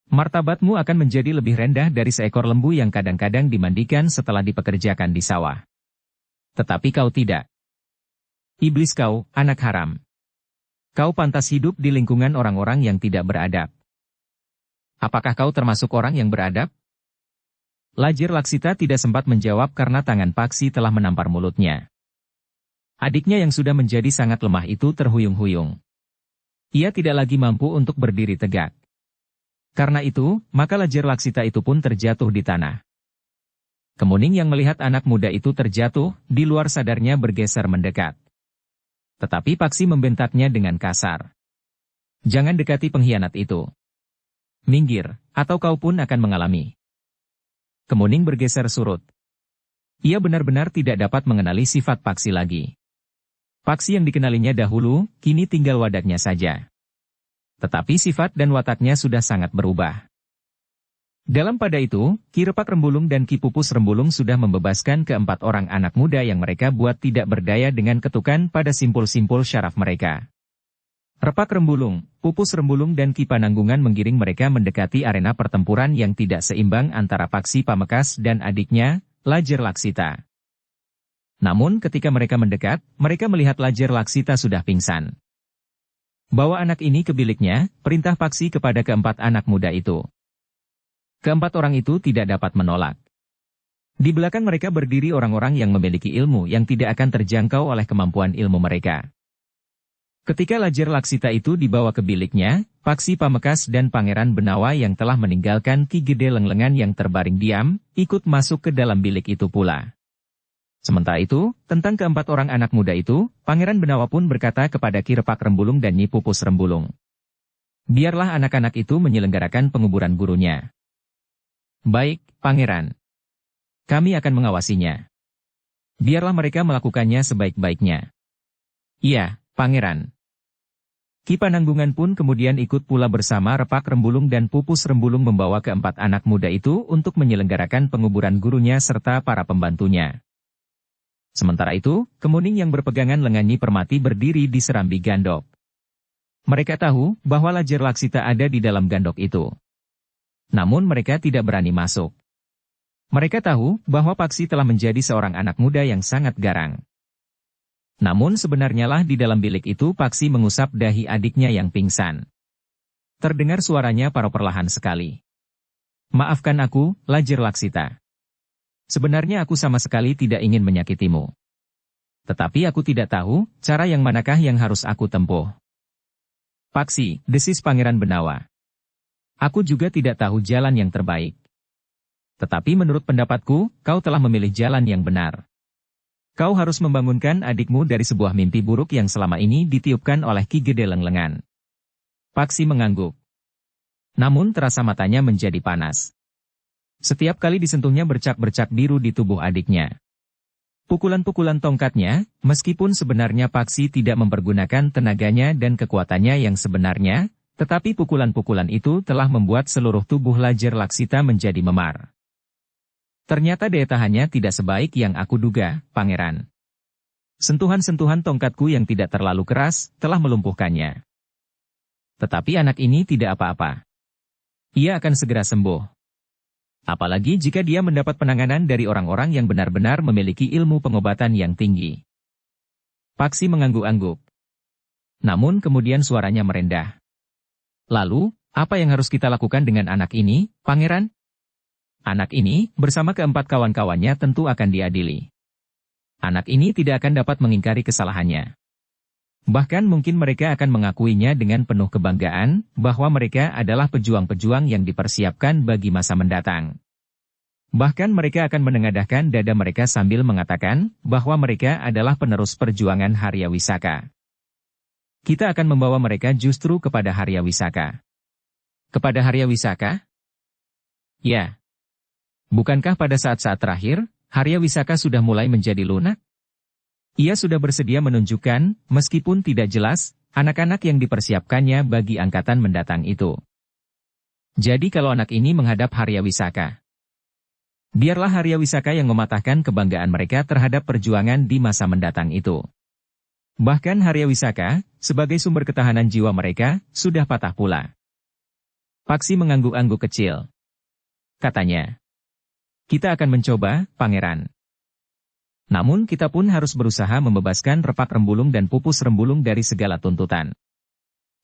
Martabatmu akan menjadi lebih rendah dari seekor lembu yang kadang-kadang dimandikan setelah dipekerjakan di sawah. Tetapi kau tidak. Iblis kau, anak haram. Kau pantas hidup di lingkungan orang-orang yang tidak beradab. Apakah kau termasuk orang yang beradab? Lajer Laksita tidak sempat menjawab karena tangan Paksi telah menampar mulutnya. Adiknya yang sudah menjadi sangat lemah itu terhuyung-huyung. Ia tidak lagi mampu untuk berdiri tegak. Karena itu, maka Lajer Laksita itu pun terjatuh di tanah. Kemuning yang melihat anak muda itu terjatuh, di luar sadarnya bergeser mendekat. Tetapi Paksi membentaknya dengan kasar. Jangan dekati pengkhianat itu. Minggir, atau kau pun akan mengalami. Kemuning bergeser surut. Ia benar-benar tidak dapat mengenali sifat Paksi lagi. Paksi yang dikenalinya dahulu, kini tinggal wadaknya saja. Tetapi sifat dan wataknya sudah sangat berubah. Dalam pada itu, Ki Repak Rembulung dan Ki Pupus Rembulung sudah membebaskan keempat orang anak muda yang mereka buat tidak berdaya dengan ketukan pada simpul-simpul syaraf mereka. Repak Rembulung, Pupus Rembulung dan Ki Pananggungan menggiring mereka mendekati arena pertempuran yang tidak seimbang antara Paksi Pamekas dan adiknya, Lajer Laksita. Namun ketika mereka mendekat, mereka melihat Lajer Laksita sudah pingsan. Bawa anak ini ke biliknya, perintah Paksi kepada keempat anak muda itu. Keempat orang itu tidak dapat menolak. Di belakang mereka berdiri orang-orang yang memiliki ilmu yang tidak akan terjangkau oleh kemampuan ilmu mereka. Ketika Lajer Laksita itu dibawa ke biliknya, Paksi Pamekas dan Pangeran Benawa yang telah meninggalkan Ki Gede Lenglengan yang terbaring diam, ikut masuk ke dalam bilik itu pula. Sementara itu, tentang keempat orang anak muda itu, Pangeran Benawa pun berkata kepada Ki Repak Rembulung dan Nyi Pupus Rembulung. Biarlah anak-anak itu menyelenggarakan penguburan gurunya. Baik, Pangeran. Kami akan mengawasinya. Biarlah mereka melakukannya sebaik-baiknya. Iya, Pangeran. Ki Pananggungan pun kemudian ikut pula bersama Repak Rembulung dan Pupus Rembulung membawa keempat anak muda itu untuk menyelenggarakan penguburan gurunya serta para pembantunya. Sementara itu, Kemuning yang berpegangan lengan Nyi Permati berdiri di serambi gandok. Mereka tahu bahwa Lajer Laksita ada di dalam gandok itu. Namun mereka tidak berani masuk. Mereka tahu bahwa Paksi telah menjadi seorang anak muda yang sangat garang. Namun sebenarnya lah di dalam bilik itu Paksi mengusap dahi adiknya yang pingsan. Terdengar suaranya perlahan sekali. Maafkan aku, Lajer Laksita. Sebenarnya aku sama sekali tidak ingin menyakitimu. Tetapi aku tidak tahu, cara yang manakah yang harus aku tempuh. Paksi, desis Pangeran Benawa. Aku juga tidak tahu jalan yang terbaik. Tetapi menurut pendapatku, kau telah memilih jalan yang benar. Kau harus membangunkan adikmu dari sebuah mimpi buruk yang selama ini ditiupkan oleh Ki Gede Lenglengan. Paksi mengangguk. Namun terasa matanya menjadi panas. Setiap kali disentuhnya bercak-bercak biru di tubuh adiknya. Pukulan-pukulan tongkatnya, meskipun sebenarnya Paksi tidak mempergunakan tenaganya dan kekuatannya yang sebenarnya, tetapi pukulan-pukulan itu telah membuat seluruh tubuh Lajer Laksita menjadi memar. Ternyata daya tahannya tidak sebaik yang aku duga, Pangeran. Sentuhan-sentuhan tongkatku yang tidak terlalu keras, telah melumpuhkannya. Tetapi anak ini tidak apa-apa. Ia akan segera sembuh. Apalagi jika dia mendapat penanganan dari orang-orang yang benar-benar memiliki ilmu pengobatan yang tinggi. Paksi mengangguk-angguk. Namun kemudian suaranya merendah. Lalu, apa yang harus kita lakukan dengan anak ini, Pangeran? Anak ini, bersama keempat kawan-kawannya tentu akan diadili. Anak ini tidak akan dapat mengingkari kesalahannya. Bahkan mungkin mereka akan mengakuinya dengan penuh kebanggaan, bahwa mereka adalah pejuang-pejuang yang dipersiapkan bagi masa mendatang. Bahkan mereka akan menengadahkan dada mereka sambil mengatakan, bahwa mereka adalah penerus perjuangan Harya Wisaka. Kita akan membawa mereka justru kepada Harya Wisaka. Kepada Harya Wisaka? Ya. Bukankah pada saat-saat terakhir, Harya Wisaka sudah mulai menjadi lunak? Ia sudah bersedia menunjukkan, meskipun tidak jelas, anak-anak yang dipersiapkannya bagi angkatan mendatang itu. Jadi kalau anak ini menghadap Harya Wisaka, biarlah Harya Wisaka yang mematahkan kebanggaan mereka terhadap perjuangan di masa mendatang itu. Bahkan Harya Wisaka, sebagai sumber ketahanan jiwa mereka, sudah patah pula. Paksi mengangguk-angguk kecil. Katanya, kita akan mencoba, Pangeran. Namun kita pun harus berusaha membebaskan Repak Rembulung dan Pupus Rembulung dari segala tuntutan.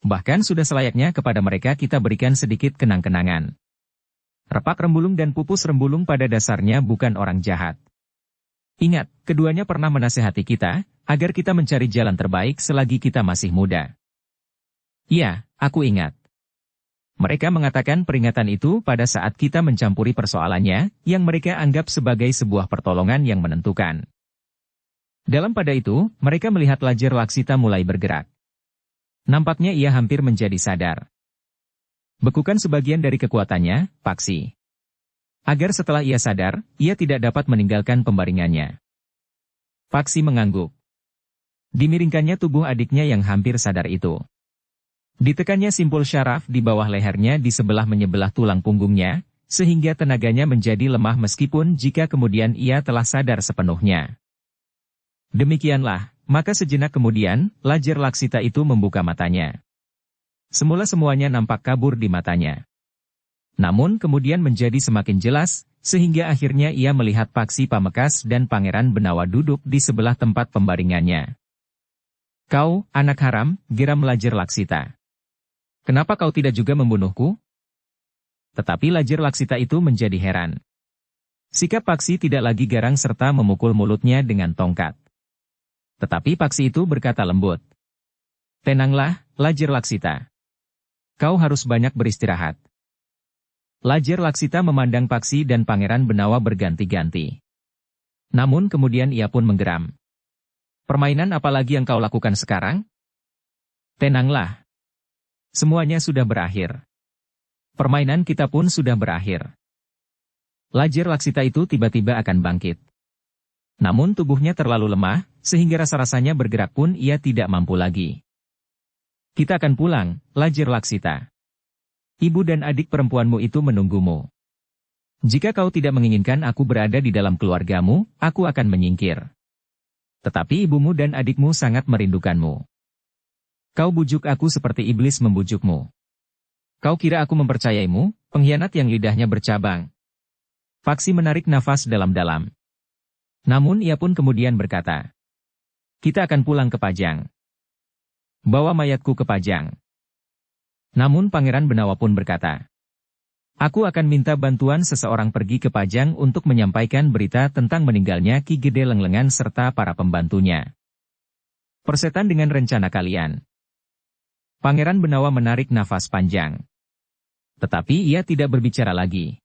Bahkan sudah selayaknya kepada mereka kita berikan sedikit kenang-kenangan. Repak Rembulung dan Pupus Rembulung pada dasarnya bukan orang jahat. Ingat, keduanya pernah menasihati kita, agar kita mencari jalan terbaik selagi kita masih muda. Iya, aku ingat. Mereka mengatakan peringatan itu pada saat kita mencampuri persoalannya, yang mereka anggap sebagai sebuah pertolongan yang menentukan. Dalam pada itu, mereka melihat Lajer Laksita mulai bergerak. Nampaknya ia hampir menjadi sadar. Bekukan sebagian dari kekuatannya, Paksi. Agar setelah ia sadar, ia tidak dapat meninggalkan pembaringannya. Paksi mengangguk. Dimiringkannya tubuh adiknya yang hampir sadar itu. Ditekannya simpul syaraf di bawah lehernya di sebelah menyebelah tulang punggungnya, sehingga tenaganya menjadi lemah meskipun jika kemudian ia telah sadar sepenuhnya. Demikianlah, maka sejenak kemudian, Lajer Laksita itu membuka matanya. Semula semuanya nampak kabur di matanya. Namun kemudian menjadi semakin jelas, sehingga akhirnya ia melihat Paksi Pamekas dan Pangeran Benawa duduk di sebelah tempat pembaringannya. Kau, anak haram, geram Lajer Laksita. Kenapa kau tidak juga membunuhku? Tetapi Lajer Laksita itu menjadi heran. Sikap Paksi tidak lagi garang serta memukul mulutnya dengan tongkat. Tetapi Paksi itu berkata lembut. Tenanglah, Lajer Laksita. Kau harus banyak beristirahat. Lajer Laksita memandang Paksi dan Pangeran Benawa berganti-ganti. Namun kemudian ia pun menggeram. Permainan apa lagi yang kau lakukan sekarang? Tenanglah. Semuanya sudah berakhir. Permainan kita pun sudah berakhir. Lajer Laksita itu tiba-tiba akan bangkit. Namun tubuhnya terlalu lemah, sehingga rasa-rasanya bergerak pun ia tidak mampu lagi. Kita akan pulang, Lajer Laksita. Ibu dan adik perempuanmu itu menunggumu. Jika kau tidak menginginkan aku berada di dalam keluargamu, aku akan menyingkir. Tetapi ibumu dan adikmu sangat merindukanmu. Kau bujuk aku seperti iblis membujukmu. Kau kira aku mempercayaimu, pengkhianat yang lidahnya bercabang. Paksi menarik nafas dalam-dalam. Namun ia pun kemudian berkata, kita akan pulang ke Pajang. Bawa mayatku ke Pajang. Namun Pangeran Benawa pun berkata, aku akan minta bantuan seseorang pergi ke Pajang untuk menyampaikan berita tentang meninggalnya Ki Gede Lenglengan serta para pembantunya. Persetan dengan rencana kalian. Pangeran Benawa menarik nafas panjang. Tetapi ia tidak berbicara lagi.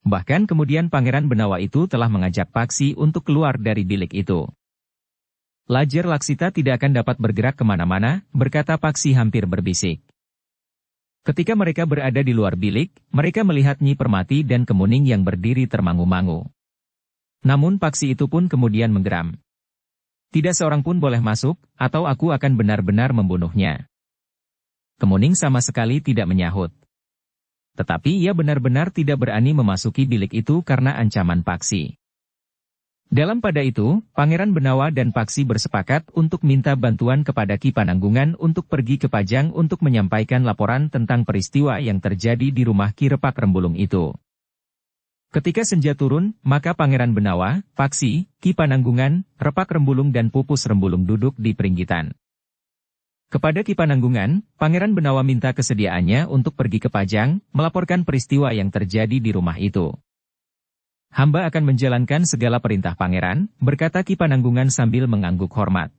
Bahkan kemudian Pangeran Benawa itu telah mengajak Paksi untuk keluar dari bilik itu. Lajer Laksita tidak akan dapat bergerak kemana-mana, berkata Paksi hampir berbisik. Ketika mereka berada di luar bilik, mereka melihat Nyi Permati dan Kemuning yang berdiri termangu-mangu. Namun Paksi itu pun kemudian menggeram. Tidak seorang pun boleh masuk, atau aku akan benar-benar membunuhnya. Kemuning sama sekali tidak menyahut. Tetapi ia benar-benar tidak berani memasuki bilik itu karena ancaman Paksi. Dalam pada itu, Pangeran Benawa dan Paksi bersepakat untuk minta bantuan kepada Ki Pananggungan untuk pergi ke Pajang untuk menyampaikan laporan tentang peristiwa yang terjadi di rumah Ki Repak Rembulung itu. Ketika senja turun, maka Pangeran Benawa, Paksi, Ki Pananggungan, Repak Rembulung dan Pupus Rembulung duduk di peringgitan. Kepada Ki Pananggungan, Pangeran Benawa minta kesediaannya untuk pergi ke Pajang, melaporkan peristiwa yang terjadi di rumah itu. Hamba akan menjalankan segala perintah pangeran, berkata Ki Pananggungan sambil mengangguk hormat.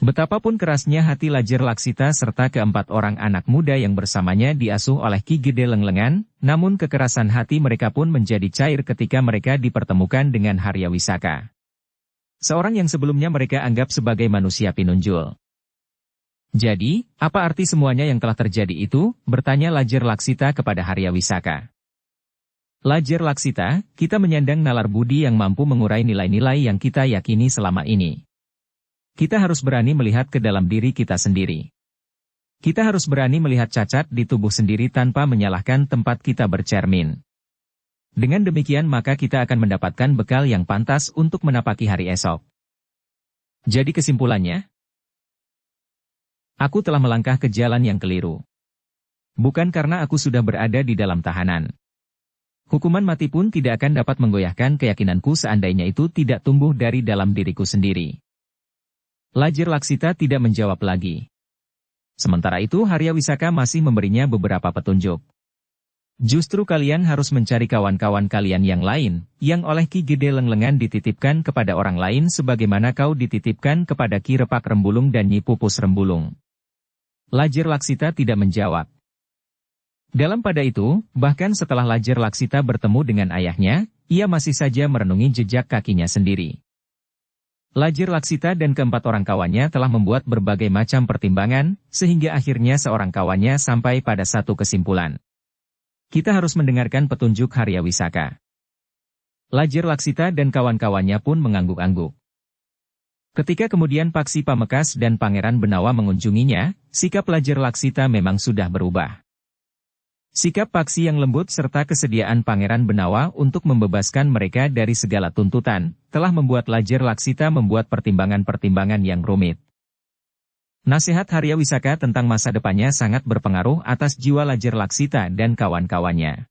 Betapapun kerasnya hati Lajer Laksita serta keempat orang anak muda yang bersamanya diasuh oleh Ki Gede Lenglengan, namun kekerasan hati mereka pun menjadi cair ketika mereka dipertemukan dengan Harya Wisaka. Seorang yang sebelumnya mereka anggap sebagai manusia pinunjul. Jadi, apa arti semuanya yang telah terjadi itu? Bertanya Lajer Laksita kepada Harya Wisaka. Lajer Laksita, kita menyandang nalar budi yang mampu mengurai nilai-nilai yang kita yakini selama ini. Kita harus berani melihat ke dalam diri kita sendiri. Kita harus berani melihat cacat di tubuh sendiri tanpa menyalahkan tempat kita bercermin. Dengan demikian maka kita akan mendapatkan bekal yang pantas untuk menapaki hari esok. Jadi kesimpulannya, aku telah melangkah ke jalan yang keliru. Bukan karena aku sudah berada di dalam tahanan. Hukuman mati pun tidak akan dapat menggoyahkan keyakinanku seandainya itu tidak tumbuh dari dalam diriku sendiri. Lajer Laksita tidak menjawab lagi. Sementara itu Harya Wisaka masih memberinya beberapa petunjuk. Justru kalian harus mencari kawan-kawan kalian yang lain, yang oleh Ki Gede Lenglengan dititipkan kepada orang lain sebagaimana kau dititipkan kepada Ki Repak Rembulung dan Nyi Pupus Rembulung. Lajer Laksita tidak menjawab. Dalam pada itu, bahkan setelah Lajer Laksita bertemu dengan ayahnya, ia masih saja merenungi jejak kakinya sendiri. Lajer Laksita dan keempat orang kawannya telah membuat berbagai macam pertimbangan, sehingga akhirnya seorang kawannya sampai pada satu kesimpulan. Kita harus mendengarkan petunjuk Harya Wisaka. Lajer Laksita dan kawan-kawannya pun mengangguk-angguk. Ketika kemudian Paksi Pamekas dan Pangeran Benawa mengunjunginya, sikap Lajer Laksita memang sudah berubah. Sikap Paksi yang lembut serta kesediaan Pangeran Benawa untuk membebaskan mereka dari segala tuntutan, telah membuat Lajer Laksita membuat pertimbangan-pertimbangan yang rumit. Nasihat Harya Wisaka tentang masa depannya sangat berpengaruh atas jiwa Lajer Laksita dan kawan-kawannya.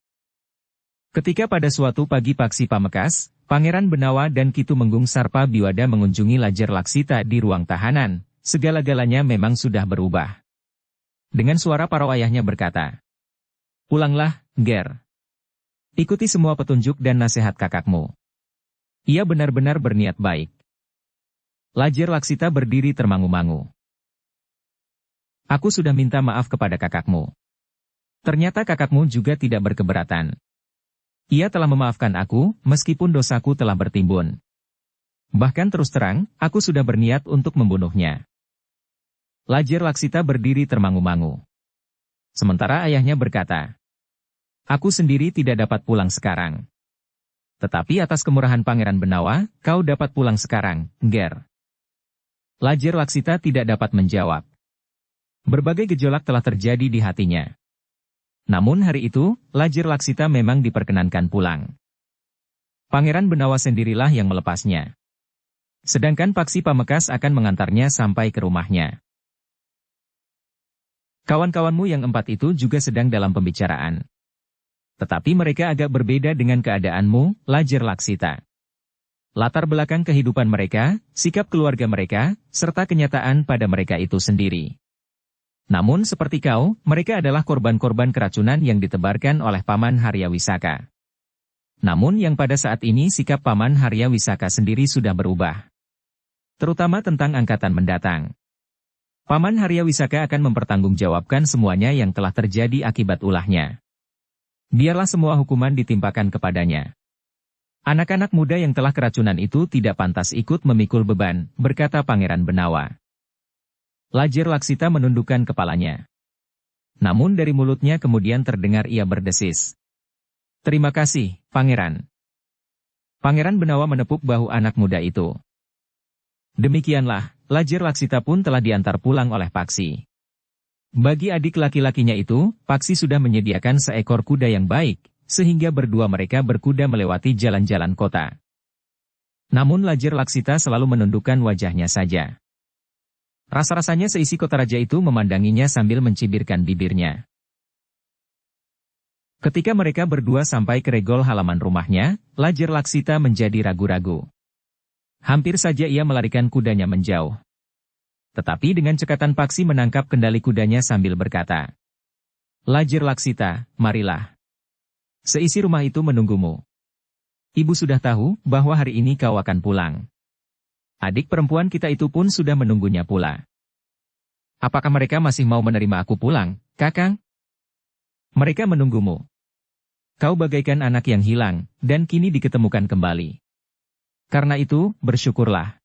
Ketika pada suatu pagi Paksi Pamekas, Pangeran Benawa dan Ki Tumenggung Sarpa Biwada mengunjungi Lajer Laksita di ruang tahanan, segala-galanya memang sudah berubah. Dengan suara parau ayahnya berkata, "Pulanglah, Ger. Ikuti semua petunjuk dan nasihat kakakmu. Ia benar-benar berniat baik." Lajer Laksita berdiri termangu-mangu. "Aku sudah minta maaf kepada kakakmu. Ternyata kakakmu juga tidak berkeberatan. Ia telah memaafkan aku, meskipun dosaku telah bertimbun. Bahkan terus terang, aku sudah berniat untuk membunuhnya." Lajer Laksita berdiri termangu-mangu. Sementara ayahnya berkata, "Aku sendiri tidak dapat pulang sekarang. Tetapi atas kemurahan Pangeran Benawa, kau dapat pulang sekarang, Nger." Lajer Laksita tidak dapat menjawab. Berbagai gejolak telah terjadi di hatinya. Namun hari itu, Lajer Laksita memang diperkenankan pulang. Pangeran Benawa sendirilah yang melepasnya. Sedangkan Paksi Pamekas akan mengantarnya sampai ke rumahnya. Kawan-kawanmu yang 4 itu juga sedang dalam pembicaraan. Tetapi mereka agak berbeda dengan keadaanmu, Lajer Laksita. Latar belakang kehidupan mereka, sikap keluarga mereka, serta kenyataan pada mereka itu sendiri. Namun seperti kau, mereka adalah korban-korban keracunan yang ditebarkan oleh Paman Harya Wisaka. Namun yang pada saat ini sikap Paman Harya Wisaka sendiri sudah berubah. Terutama tentang angkatan mendatang. Paman Harya Wisaka akan mempertanggungjawabkan semuanya yang telah terjadi akibat ulahnya. Biarlah semua hukuman ditimpakan kepadanya. Anak-anak muda yang telah keracunan itu tidak pantas ikut memikul beban, berkata Pangeran Benawa. Lajer Laksita menundukkan kepalanya. Namun dari mulutnya kemudian terdengar ia berdesis. "Terima kasih, Pangeran." Pangeran Benawa menepuk bahu anak muda itu. Demikianlah, Lajer Laksita pun telah diantar pulang oleh Paksi. Bagi adik laki-lakinya itu, Paksi sudah menyediakan seekor kuda yang baik, sehingga berdua mereka berkuda melewati jalan-jalan kota. Namun Lajer Laksita selalu menundukkan wajahnya saja. Rasa-rasanya seisi kota raja itu memandanginya sambil mencibirkan bibirnya. Ketika mereka berdua sampai ke regol halaman rumahnya, Lajer Laksita menjadi ragu-ragu. Hampir saja ia melarikan kudanya menjauh. Tetapi dengan cekatan Paksi menangkap kendali kudanya sambil berkata, "Lajer Laksita, marilah. Seisi rumah itu menunggumu. Ibu sudah tahu bahwa hari ini kau akan pulang. Adik perempuan kita itu pun sudah menunggunya pula. Apakah mereka masih mau menerima aku pulang, Kakang? Mereka menunggumu. Kau bagaikan anak yang hilang, dan kini diketemukan kembali. Karena itu, bersyukurlah."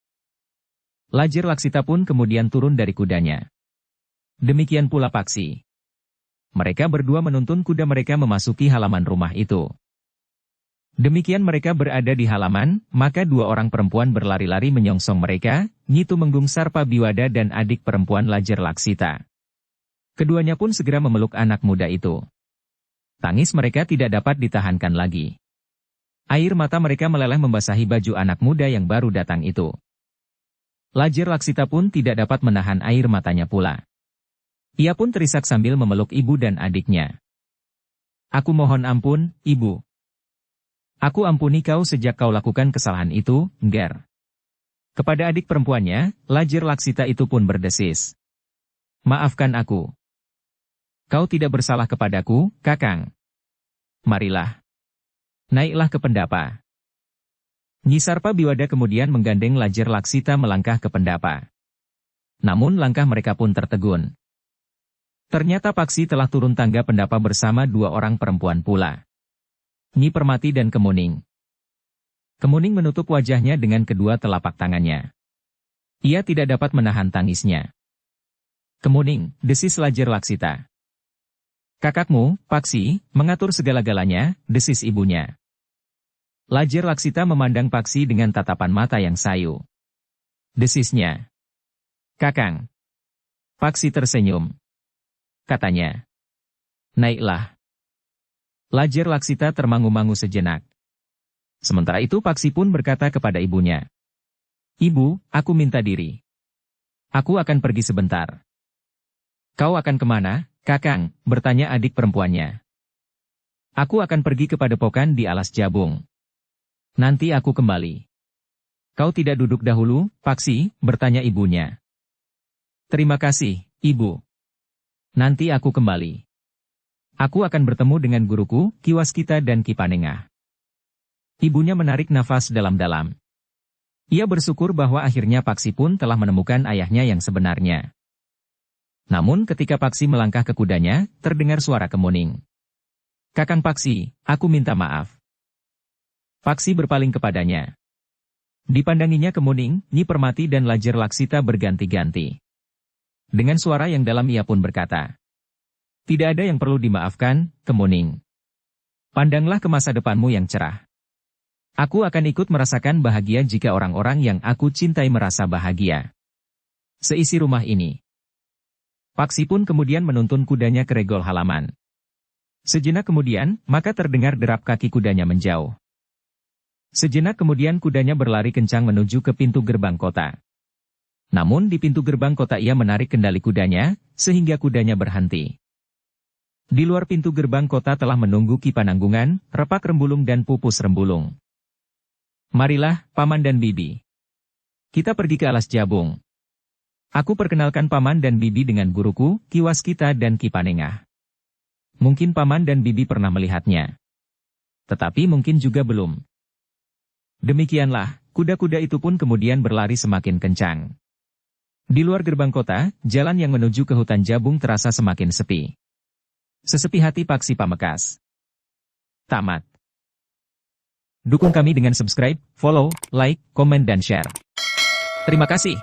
Lajer Laksita pun kemudian turun dari kudanya. Demikian pula Paksi. Mereka berdua menuntun kuda mereka memasuki halaman rumah itu. Demikian mereka berada di halaman, maka 2 orang perempuan berlari-lari menyongsong mereka, Nyi Tumenggung Sarpa Biwada dan adik perempuan Lajer Laksita. Keduanya pun segera memeluk anak muda itu. Tangis mereka tidak dapat ditahankan lagi. Air mata mereka meleleh membasahi baju anak muda yang baru datang itu. Lajer Laksita pun tidak dapat menahan air matanya pula. Ia pun terisak sambil memeluk ibu dan adiknya. "Aku mohon ampun, Ibu. Aku ampuni kau sejak kau lakukan kesalahan itu, Nger." Kepada adik perempuannya, Lajer Laksita itu pun berdesis. "Maafkan aku. Kau tidak bersalah kepadaku, Kakang. Marilah. Naiklah ke pendapa." Nyi Sarpa Biwada kemudian menggandeng Lajer Laksita melangkah ke pendapa. Namun langkah mereka pun tertegun. Ternyata Paksi telah turun tangga pendapa bersama 2 orang perempuan pula. Nyi Permati dan Kemuning. Kemuning menutup wajahnya dengan kedua telapak tangannya. Ia tidak dapat menahan tangisnya. "Kemuning," desis Lajer Laksita. "Kakakmu, Paksi, mengatur segala-galanya," desis ibunya. Lajer Laksita memandang Paksi dengan tatapan mata yang sayu. Desisnya, "Kakang." Paksi tersenyum. Katanya, "Naiklah." Lajer Laksita termangu-mangu sejenak. Sementara itu Paksi pun berkata kepada ibunya, "Ibu, aku minta diri. Aku akan pergi sebentar." "Kau akan kemana, Kakang?" bertanya adik perempuannya. "Aku akan pergi ke padepokan di Alas Jabung. Nanti aku kembali." "Kau tidak duduk dahulu, Paksi?" bertanya ibunya. "Terima kasih, Ibu. Nanti aku kembali. Aku akan bertemu dengan guruku, Ki Waskita dan Ki Panengah." Ibunya menarik nafas dalam-dalam. Ia bersyukur bahwa akhirnya Paksi pun telah menemukan ayahnya yang sebenarnya. Namun ketika Paksi melangkah ke kudanya, terdengar suara Kemuning. "Kakang Paksi, aku minta maaf." Paksi berpaling kepadanya. Dipandanginya Kemuning, Nyi Permati dan Lajer Laksita berganti-ganti. Dengan suara yang dalam ia pun berkata, "Tidak ada yang perlu dimaafkan, Kemuning. Pandanglah ke masa depanmu yang cerah. Aku akan ikut merasakan bahagia jika orang-orang yang aku cintai merasa bahagia." Seisi rumah ini. Paksi pun kemudian menuntun kudanya ke regol halaman. Sejenak kemudian, maka terdengar derap kaki kudanya menjauh. Sejenak kemudian kudanya berlari kencang menuju ke pintu gerbang kota. Namun di pintu gerbang kota ia menarik kendali kudanya, sehingga kudanya berhenti. Di luar pintu gerbang kota telah menunggu Ki Pananggungan, Repak Rembulung dan Pupus Rembulung. "Marilah, Paman dan Bibi. Kita pergi ke alas Jabung. Aku perkenalkan Paman dan Bibi dengan guruku, Ki Waskita dan Ki Panengah. Mungkin Paman dan Bibi pernah melihatnya. Tetapi mungkin juga belum." Demikianlah, kuda-kuda itu pun kemudian berlari semakin kencang. Di luar gerbang kota, jalan yang menuju ke hutan Jabung terasa semakin sepi. Sesepi hati Paksi Pamekasan. Tamat. Dukung kami dengan subscribe, follow, like, komen dan share. Terima kasih.